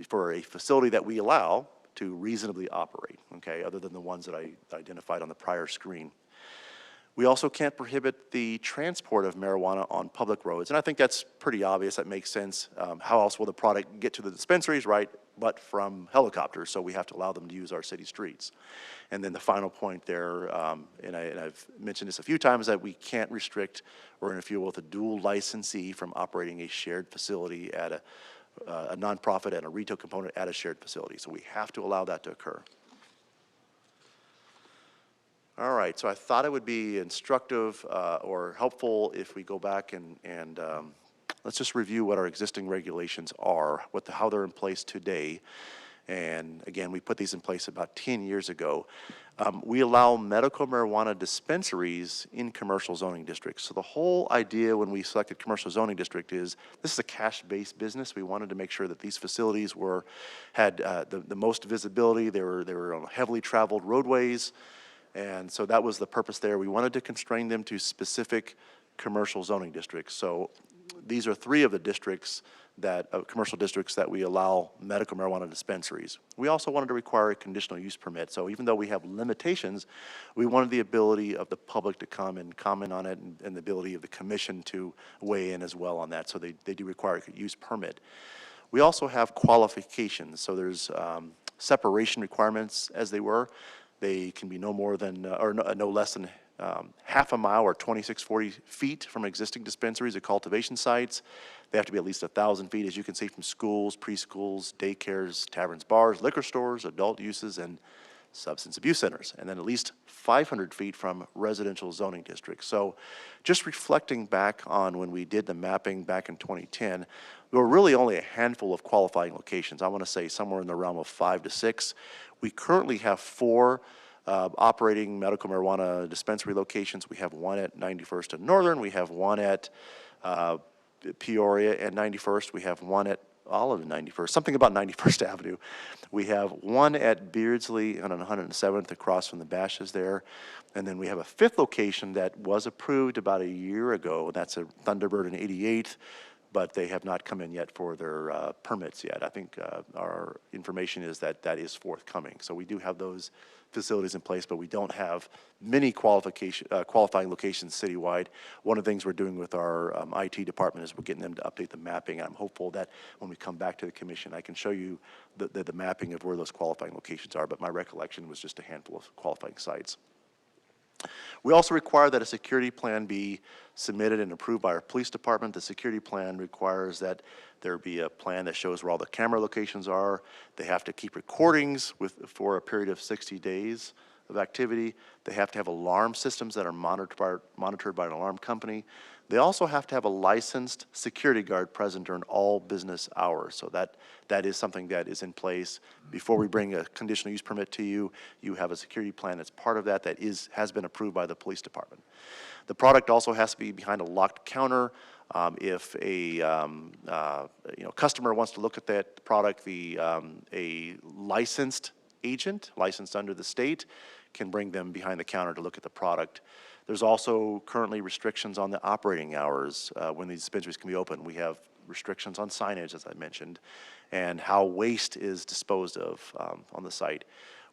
for a facility that we allow to reasonably operate, okay, other than the ones that I identified on the prior screen. We also can't prohibit the transport of marijuana on public roads, and I think that's pretty obvious. That makes sense. How else will the product get to the dispensaries, right, but from helicopters, so we have to allow them to use our city streets. And then the final point there, and I've mentioned this a few times, that we can't restrict or interfere with a dual licensee from operating a shared facility at a nonprofit and a retail component at a shared facility. So we have to allow that to occur. All right, so I thought it would be instructive or helpful if we go back and let's just review what our existing regulations are, how they're in place today. And again, we put these in place about 10 years ago. We allow medical marijuana dispensaries in commercial zoning districts. So the whole idea when we selected commercial zoning district is this is a cash-based business. We wanted to make sure that these facilities had the most visibility. They were on heavily traveled roadways. And so that was the purpose there. We wanted to constrain them to specific commercial zoning districts. So these are 3 of the districts commercial districts that we allow medical marijuana dispensaries. We also wanted to require a conditional use permit. So even though we have limitations, we wanted the ability of the public to come and comment on it, and the ability of the commission to weigh in as well on that. So they do require a use permit. We also have qualifications. So there's separation requirements as they were. They can be no more than, or no less than half a mile or 2640 feet from existing dispensaries or cultivation sites. They have to be at least 1,000 feet, as you can see, from schools, preschools, daycares, taverns, bars, liquor stores, adult uses, and substance abuse centers. And then at least 500 feet from residential zoning districts. So just reflecting back on when we did the mapping back in 2010, there were really only a handful of qualifying locations. I want to say somewhere in the realm of 5 to 6. We currently have 4 operating medical marijuana dispensary locations. We have 1 at 91st and Northern. We have 1 at Peoria and 91st. We have 1 at Olive and 91st, something about 91st Avenue. We have 1 at Beardsley and on 107th across from the Bashes there. And then we have a 5th location that was approved about a year ago. That's a Thunderbird and 88th, but they have not come in yet for their permits yet. I think our information is that that is forthcoming. So we do have those facilities in place, but we don't have many qualifying locations citywide. One of the things we're doing with our IT department is we're getting them to update the mapping, and I'm hopeful that when we come back to the commission, I can show you the mapping of where those qualifying locations are, but my recollection was just a handful of qualifying sites. We also require that a security plan be submitted and approved by our police department. The security plan requires that there be a plan that shows where all the camera locations are. They have to keep recordings for a period of 60 days of activity. They have to have alarm systems that are monitored by an alarm company. They also have to have a licensed security guard present during all business hours. So that is something that is in place. Before we bring a conditional use permit to you, you have a security plan that's part of that has been approved by the police department. The product also has to be behind a locked counter If a customer wants to look at that product, a licensed agent, licensed under the state, can bring them behind the counter to look at the product. There's also currently restrictions on the operating hours when these dispensaries can be open. We have restrictions on signage, as I mentioned, and how waste is disposed of on the site.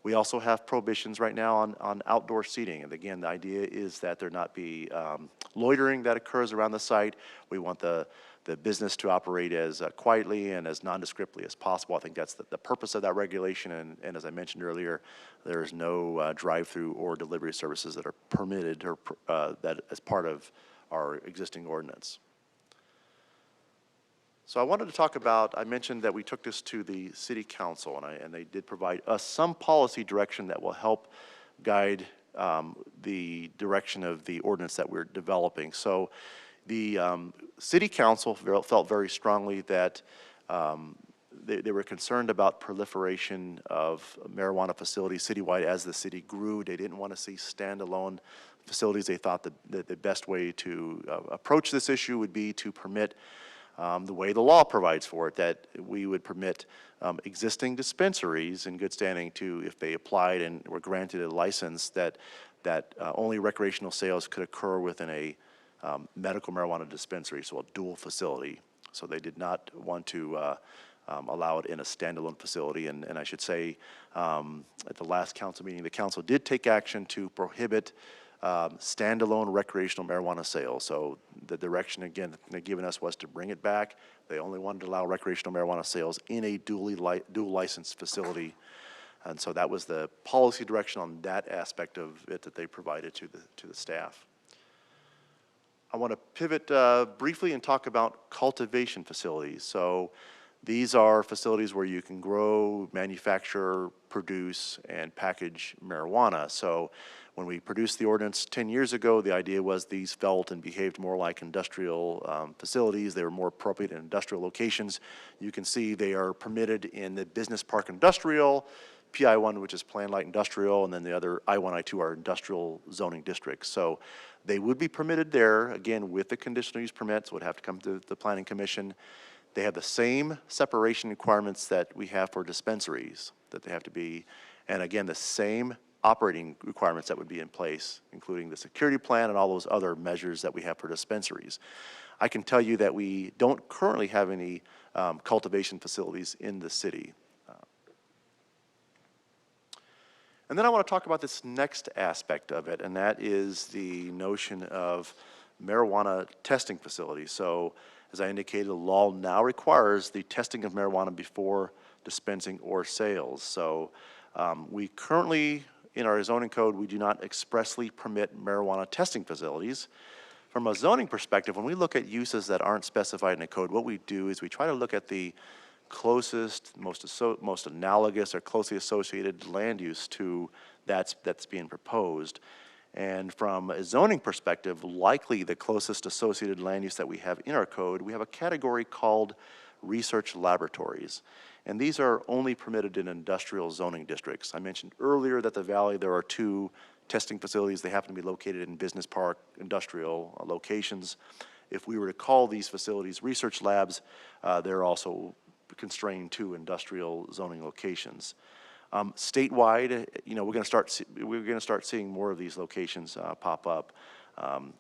We also have prohibitions right now on outdoor seating. And again, the idea is that there not be loitering that occurs around the site. We want the business to operate as quietly and as nondescriptly as possible. I think that's the purpose of that regulation. And as I mentioned earlier, there is no drive-through or delivery services that are permitted or that as part of our existing ordinance. So I wanted to talk about, I mentioned that we took this to the City Council, and they did provide us some policy direction that will help guide the direction of the ordinance that we're developing. So the City Council felt very strongly that they were concerned about proliferation of marijuana facilities citywide as the city grew. They didn't want to see standalone facilities. They thought that the best way to approach this issue would be to permit the way the law provides for it, that we would permit existing dispensaries in good standing to, if they applied and were granted a license, that only recreational sales could occur within a medical marijuana dispensary, so a dual facility. So they did not want to allow it in a standalone facility. And I should say, at the last council meeting, the council did take action to prohibit standalone recreational marijuana sales. So the direction, again, they've given us was to bring it back. They only wanted to allow recreational marijuana sales in a dual licensed facility. And so that was the policy direction on that aspect of it that they provided to the staff. I want to pivot briefly and talk about cultivation facilities. So these are facilities where you can grow, manufacture, produce, and package marijuana. So when we produced the ordinance 10 years ago, the idea was these felt and behaved more like industrial facilities. They were more appropriate in industrial locations. You can see they are permitted in the Business Park Industrial, PI1, which is Planned Light Industrial, and then the other I1, I2 are industrial zoning districts. So they would be permitted there, again, with the conditional use permits, would have to come to the Planning Commission. They have the same separation requirements that we have for dispensaries, that they have to be, and again, the same operating requirements that would be in place, including the security plan and all those other measures that we have for dispensaries. I can tell you that we don't currently have any cultivation facilities in the city. And then I want to talk about this next aspect of it, and that is the notion of marijuana testing facilities. So as I indicated, the law now requires the testing of marijuana before dispensing or sales. So we currently, in our zoning code, we do not expressly permit marijuana testing facilities. From a zoning perspective, when we look at uses that aren't specified in the code, what we do is we try to look at the closest, most analogous or closely associated land use to that's being proposed. And from a zoning perspective, likely the closest associated land use that we have in our code, we have a category called research laboratories. And these are only permitted in industrial zoning districts. I mentioned earlier that the Valley, there are 2 testing facilities. They happen to be located in business park industrial locations. If we were to call these facilities research labs, they're also constrained to industrial zoning locations. Statewide, we're going to start seeing more of these locations pop up.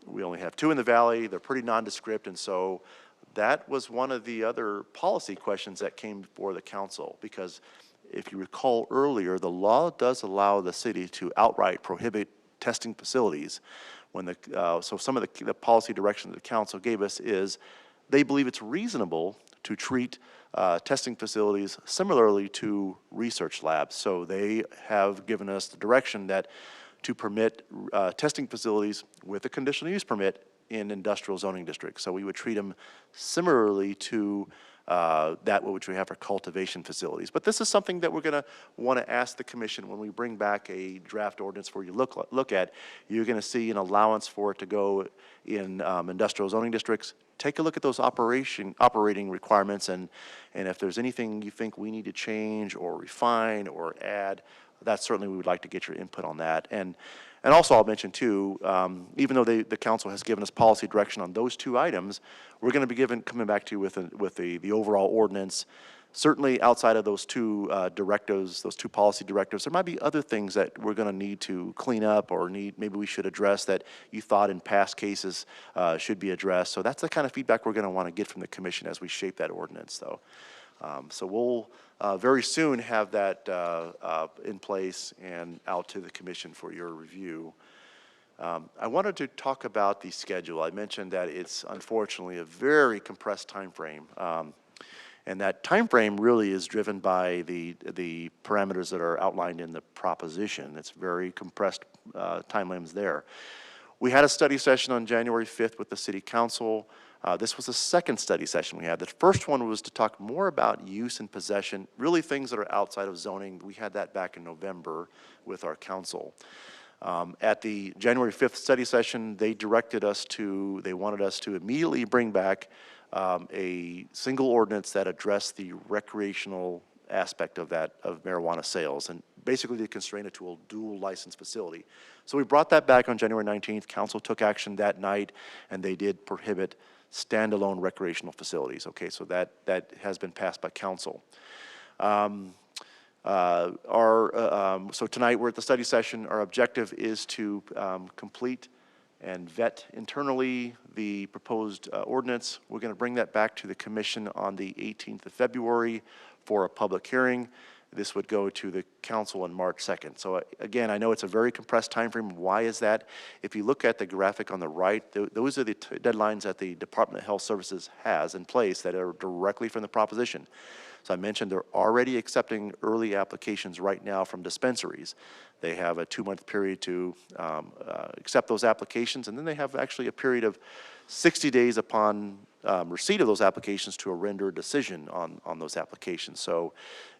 We only have 2 in the Valley. They're pretty nondescript, and so that was one of the other policy questions that came before the council, because if you recall earlier, the law does allow the city to outright prohibit testing facilities. When so some of the policy direction that the council gave us is they believe it's reasonable to treat testing facilities similarly to research labs. So they have given us the direction that to permit testing facilities with a conditional use permit in industrial zoning districts. So we would treat them similarly to that which we have for cultivation facilities. But this is something that we're going to want to ask the commission when we bring back a draft ordinance for you to look at. You're going to see an allowance for it to go in industrial zoning districts. Take a look at those operating requirements, and if there's anything you think we need to change or refine or add, that's certainly, we would like to get your input on that. And also I'll mention too, even though the council has given us policy direction on those two items, we're going to be coming back to you with the overall ordinance. Certainly outside of those two directives, those two policy directives, there might be other things that we're going to need to clean up or maybe we should address that you thought in past cases should be addressed. So that's the kind of feedback we're going to want to get from the commission as we shape that ordinance, though. So we'll very soon have that in place and out to the commission for your review. I wanted to talk about the schedule. I mentioned that it's unfortunately a very compressed time frame. And that time frame really is driven by the parameters that are outlined in the proposition. It's very compressed timelines there. We had a study session on January 5th with the City Council. This was the second study session we had. The first one was to talk more about use and possession, really things that are outside of zoning. We had that back in November with our council. At the January 5th study session, they wanted us to immediately bring back a single ordinance that addressed the recreational aspect of marijuana sales, and basically to constrain it to a dual license facility. So we brought that back on January 19th. Council took action that night, and they did prohibit standalone recreational facilities. Okay, so that has been passed by council. So tonight we're at the study session. Our objective is to complete and vet internally the proposed ordinance. We're going to bring that back to the commission on the 18th of February for a public hearing. This would go to the council on March 2nd. So again, I know it's a very compressed time frame. Why is that? If you look at the graphic on the right, those are the deadlines that the Department of Health Services has in place that are directly from the proposition. So I mentioned they're already accepting early applications right now from dispensaries. They have a 2-month period to accept those applications, and then they have actually a period of 60 days upon receipt of those applications to render a decision on those applications. So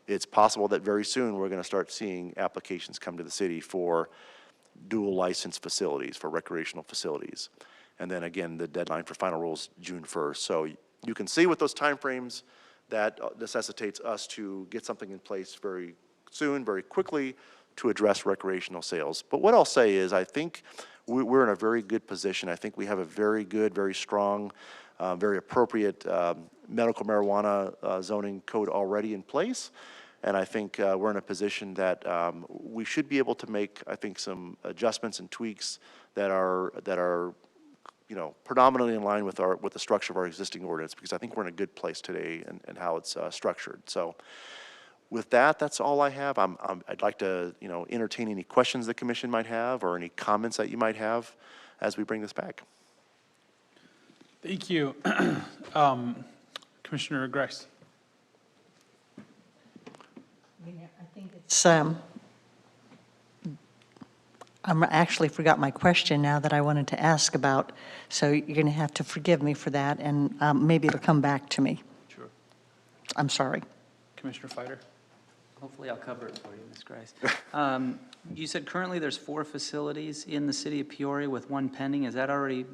it's possible that very soon we're going to start seeing applications come to the city for dual license facilities, for recreational facilities. And then again, the deadline for final rules June 1st. So you can see with those timeframes that necessitates us to get something in place very soon, very quickly, to address recreational sales. But what I'll say is I think we're in a very good position. I think we have a very good, very strong, very appropriate medical marijuana zoning code already in place. And I think we're in a position that we should be able to make, I think, some adjustments and tweaks that are predominantly in line with the structure of our existing ordinance, because I think we're in a good place today and how it's structured. So with that, that's all I have. I'd like to entertain any questions the commission might have or any comments that you might have as we bring this back. Thank you. Commissioner Grice. I think it's, I actually forgot my question now that I wanted to ask about, so you're going to have to forgive me for that, and maybe it'll come back to me. Sure. I'm sorry. Commissioner Fider. Hopefully I'll cover it for you, Ms. Grice. You said currently there's 4 facilities in the city of Peoria with 1 pending. Has that already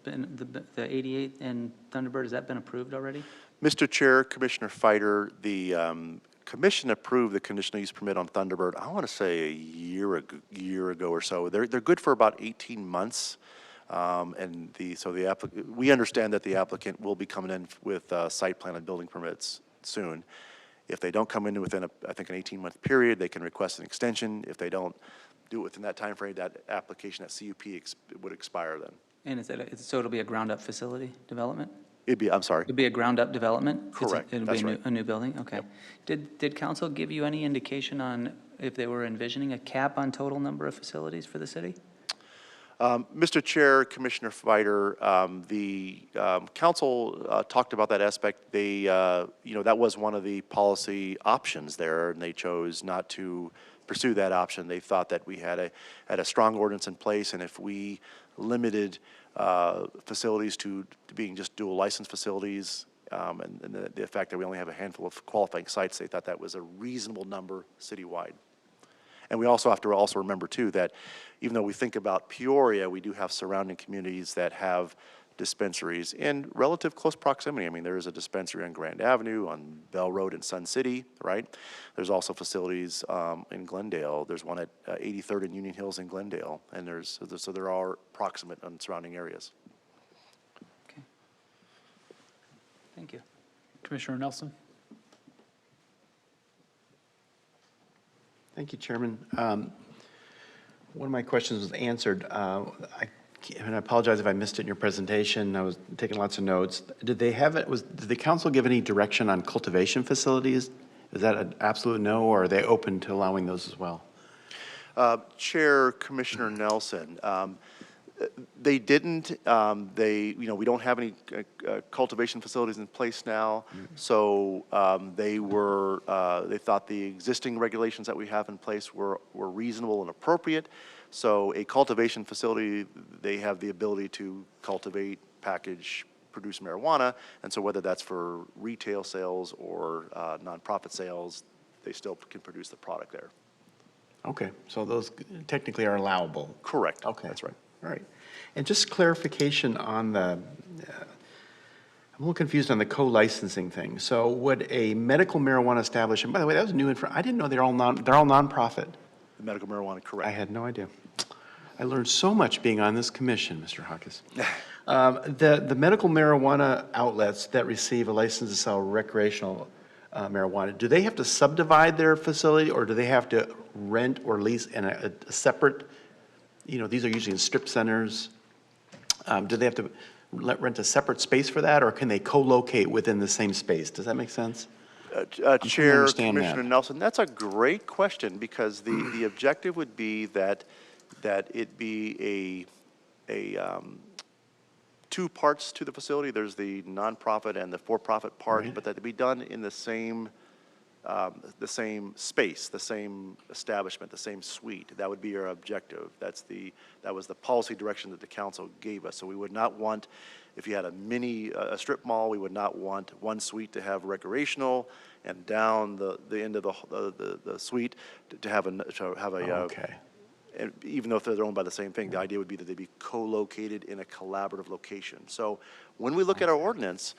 been, the 88 and Thunderbird, has that been approved already? Mr. Chair, Commissioner Fider, the commission approved the conditional use permit on Thunderbird, I want to say a year ago or so. They're good for about 18 months. And we understand that the applicant will be coming in with site plan and building permits soon. If they don't come in within, I think, an 18-month period, they can request an extension. If they don't do it within that time frame, that application, that CUP would expire then. And so it'll be a ground-up facility development? I'm sorry? It'd be a ground-up development? Correct, It'll that's be right. a new building? Okay. Yep. Did council give you any indication on if they were envisioning a cap on total number of facilities for the city? Mr. Chair, Commissioner Fider, the council talked about that aspect. They, that was one of the policy options there, and they chose not to pursue that option. They thought that we had a strong ordinance in place, and if we limited facilities to being just dual license facilities, and the fact that we only have a handful of qualifying sites, they thought that was a reasonable number citywide. And we also have to remember, too, that even though we think about Peoria, we do have surrounding communities that have dispensaries in relative close proximity. I mean, there is a dispensary on Grand Avenue, on Bell Road in Sun City, right? There's also facilities in Glendale. There's one at 83rd and Union Hills in Glendale, and so there are proximate and surrounding areas. Okay. Thank you. Commissioner Nelson? Thank you, Chairman. One of my questions was answered. And I apologize if I missed it in your presentation. I was taking lots of notes. Did the council give any direction on cultivation facilities? Is that an absolute no, or are they open to allowing those as well? Chair, Commissioner Nelson, they didn't. We don't have any cultivation facilities in place now. So they thought the existing regulations that we have in place were reasonable and appropriate. So a cultivation facility, they have the ability to cultivate, package, produce marijuana. And so whether that's for retail sales or nonprofit sales, they still can produce the product there. Okay, so those technically are allowable. Correct. Okay. That's right. All right. And just clarification on I'm a little confused on the co-licensing thing. So would a medical marijuana establishment, by the way, that was new info, I didn't know they're all nonprofit. The medical marijuana, correct. I had no idea. I learned so much being on this commission, Mr. Hawkes. The medical marijuana outlets that receive a license to sell recreational marijuana, do they have to subdivide their facility, or do they have to rent or lease in a separate, these are usually in strip centers. Do they have to rent a separate space for that, or can they co-locate within the same space? Does that make sense? Chair, Commissioner Nelson, that's a great question, because the objective would be that it be two parts to the facility. There's the nonprofit and the for-profit part, Right. but that it be done in the same space, the same establishment, the same suite. That would be our objective. That was the policy direction that the council gave us. So we would not want, if you had a strip mall, we would not want one suite to have recreational, and down the end of the suite to have a Okay. and even though they're owned by the same thing, the idea would be that they be co-located in a collaborative location. So when we look at our ordinance,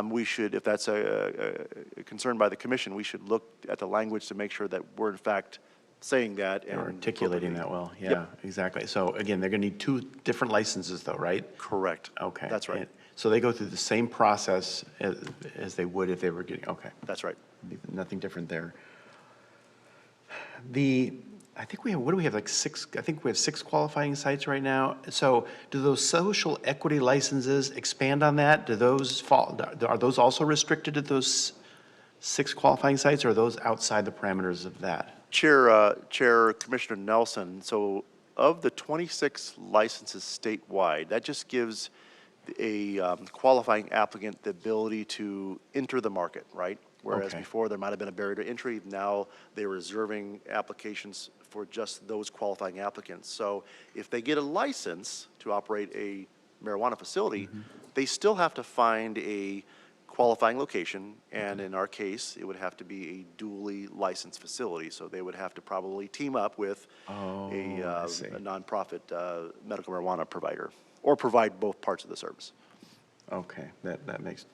we should, if that's a concern by the commission, we should look at the language to make sure that we're in fact saying that and Articulating that well. Yeah, Yep. exactly. So again, they're going to need two different licenses though, right? Correct. Okay. That's right. And so they go through the same process as they would if they were getting, okay. That's right. Nothing different there. I think we have, what do we have, like six, I think we have 6 qualifying sites right now. So do those social equity licenses expand on that? Do those fall, are those also restricted to those 6 qualifying sites, or are those outside the parameters of that? Chair Commissioner Nelson, so of the 26 licenses statewide, that just gives a qualifying applicant the ability to enter the market, right? Whereas Okay. before there might have been a barrier to entry, now they're reserving applications for just those qualifying applicants. So if they get a license to operate a marijuana facility, they still have to find a qualifying location, and in our case, it would have to be a duly licensed facility. So they would have to probably team up with a nonprofit medical marijuana provider, or provide both parts of the service. Okay, that makes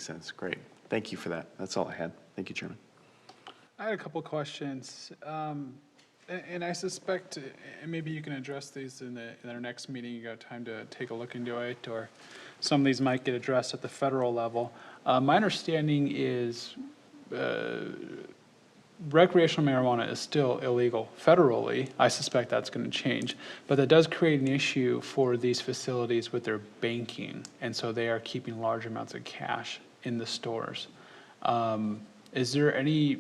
sense. Great. Thank you for that. That's all I had. Thank you, Chairman. I had a couple questions, and I suspect, and maybe you can address these in our next meeting. You got time to take a look into it, or some of these might get addressed at the federal level. My understanding is recreational marijuana is still illegal federally. I suspect that's going to change, but that does create an issue for these facilities with their banking, and so they are keeping large amounts of cash in the stores. Is there any,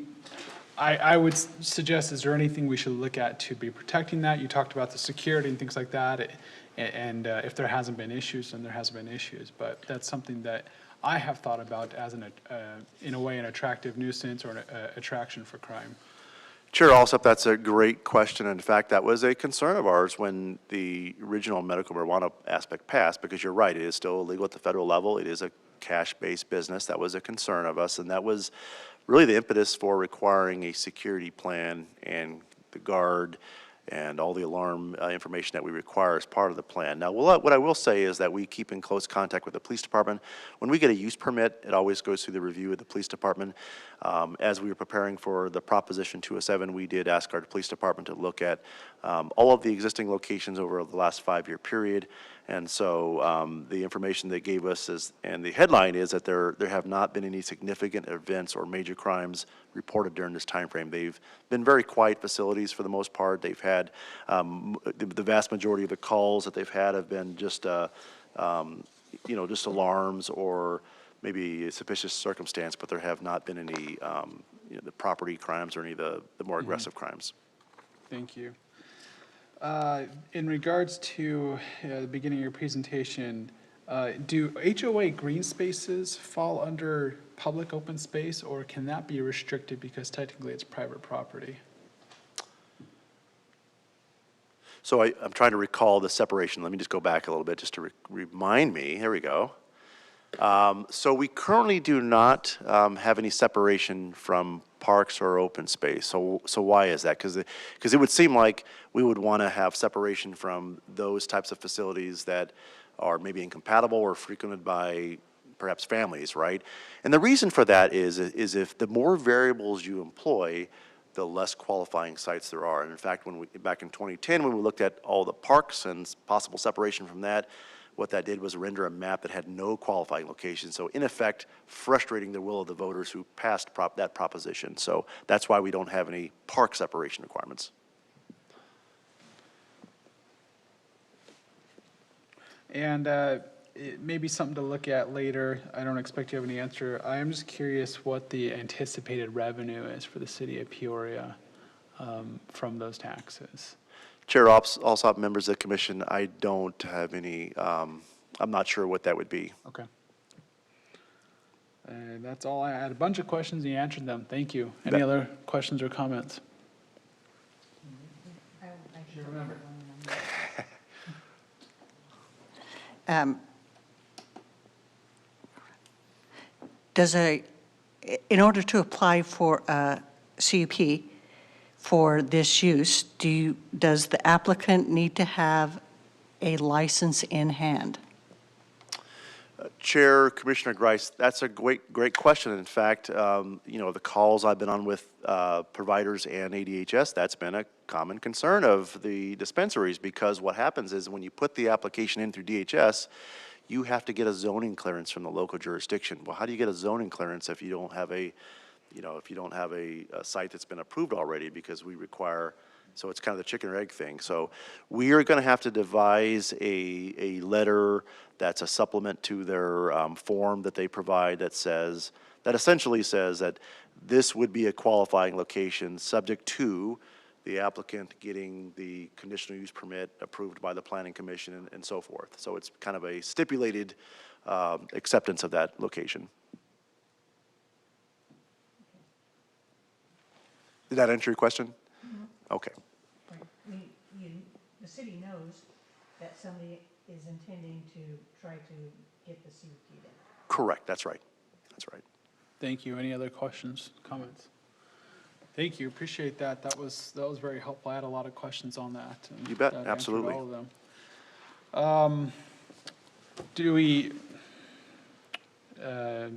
I would suggest, is there anything we should look at to be protecting that? You talked about the security and things like that, and if there hasn't been issues, then there hasn't been issues, but that's something that I have thought about as in a way, an attractive nuisance or an attraction for crime. Chair Alsop, that's a great question. In fact, that was a concern of ours when the original medical marijuana aspect passed, because you're right, it is still illegal at the federal level. It is a cash-based business. That was a concern of us, and that was really the impetus for requiring a security plan and the guard and all the alarm information that we require as part of the plan. Now, what I will say is that we keep in close contact with the police department. When we get a use permit, it always goes through the review of the police department. As we were preparing for the Proposition 207, we did ask our police department to look at all of the existing locations over the last 5-year period. And so the information they gave us is, and the headline is that there have not been any significant events or major crimes reported during this time frame. They've been very quiet facilities for the most part. They've had the vast majority of the calls that they've had have been just just alarms or maybe a suspicious circumstance, but there have not been any the property crimes or any of the more aggressive crimes. Thank you. In regards to the beginning of your presentation, do HOA green spaces fall under public open space, or can that be restricted because technically it's private property? So I'm trying to recall the separation. Let me just go back a little bit just to remind me. Here we go. So we currently do not have any separation from parks or open space. So why is that? Because it would seem like we would want to have separation from those types of facilities that are maybe incompatible or frequented by perhaps families, right? And the reason for that is if the more variables you employ, the less qualifying sites there are. And in fact, back in 2010, when we looked at all the parks and possible separation from that, what that did was render a map that had no qualifying locations. So in effect, frustrating the will of the voters who passed that proposition. So that's why we don't have any park separation requirements. And it may be something to look at later. I don't expect you to have any answer. I am just curious what the anticipated revenue is for the city of Peoria from those taxes. Chair Alsop, members of the commission, I don't have any, I'm not sure what that would be. Okay. And that's all. I had a bunch of questions and you answered them. Thank you. Any other questions or comments? You remember. In order to apply for a CUP for this use, does the applicant need to have a license in hand? Chair, Commissioner Grice, that's a great question. In fact, the calls I've been on with providers and ADHS, that's been a common concern of the dispensaries, because what happens is when you put the application in through DHS, you have to get a zoning clearance from the local jurisdiction. Well, how do you get a zoning clearance if you don't have a site that's been approved already? Because we require, so it's kind of the chicken or egg thing. So we are going to have to devise a letter that's a supplement to their form that they provide that essentially says that this would be a qualifying location subject to the applicant getting the conditional use permit approved by the Planning Commission and so forth. So it's kind of a stipulated acceptance of that location. Did that answer your question? Mm-hmm. Okay. The city knows that somebody is intending to try to get the CUP there. Correct, that's right. That's right. Thank you. Any other questions, comments? Thank you. Appreciate that. That was very helpful. I had a lot of questions on that. And you bet. that Absolutely. all of them. Do we? I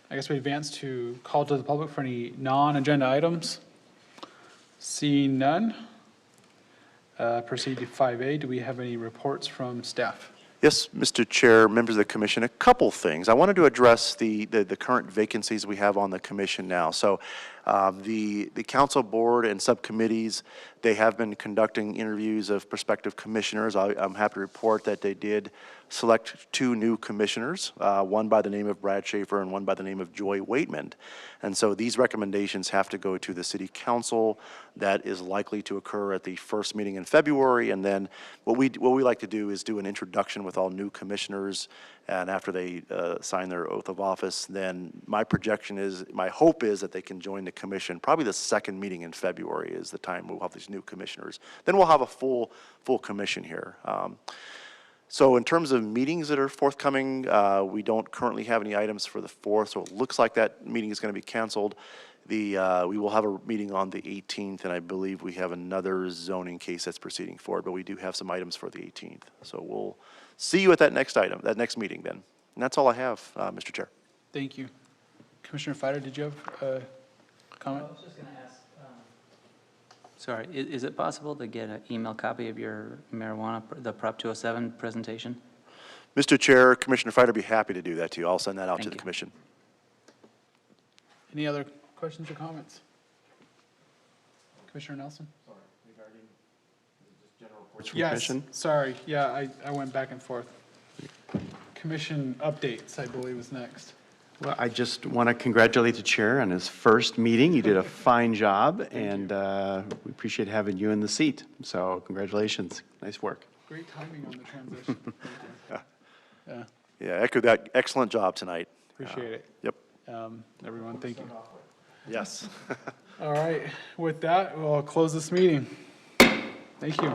guess we advance to call to the public for any non-agenda items. Seeing none, proceed to 5A. Do we have any reports from staff? Yes, Mr. Chair, members of the commission, a couple things. I wanted to address the current vacancies we have on the commission now. So the council board and subcommittees, they have been conducting interviews of prospective commissioners. I'm happy to report that they did select 2 new commissioners, one by the name of Brad Schaefer and one by the name of Joy Waitman. And so these recommendations have to go to the city council. That is likely to occur at the first meeting in February. And then what we like to do is do an introduction with all new commissioners. And after they sign their oath of office, then my hope is that they can join the commission. Probably the second meeting in February is the time we'll have these new commissioners. Then we'll have a full commission here. So in terms of meetings that are forthcoming, we don't currently have any items for the 4th, so it looks like that meeting is going to be canceled. We will have a meeting on the 18th, and I believe we have another zoning case that's proceeding forward, but we do have some items for the 18th. So we'll see you at that next item, that next meeting then. And that's all I have, Mr. Chair. Thank you. Commissioner Fider, did you have a comment? I was just going to ask, sorry, is it possible to get an email copy of your marijuana, the Prop 207 presentation? Mr. Chair, Commissioner Fider, be happy to do that to you. I'll send that out to the commission. Any other questions or comments? Commissioner Nelson? Sorry, regarding just general reports from Yes, commission? sorry, yeah, I went back and forth. Commission updates, I believe, is next. Well, I just want to congratulate the chair on his first meeting. You did a fine job, and we appreciate having you in the seat. So congratulations. Nice work. Great timing on the transition. Thank you. Yeah, Yeah, echo that. Excellent job tonight. appreciate it. Yep. Everyone, thank you. Yes. All right, with that, we'll close this meeting. Thank you.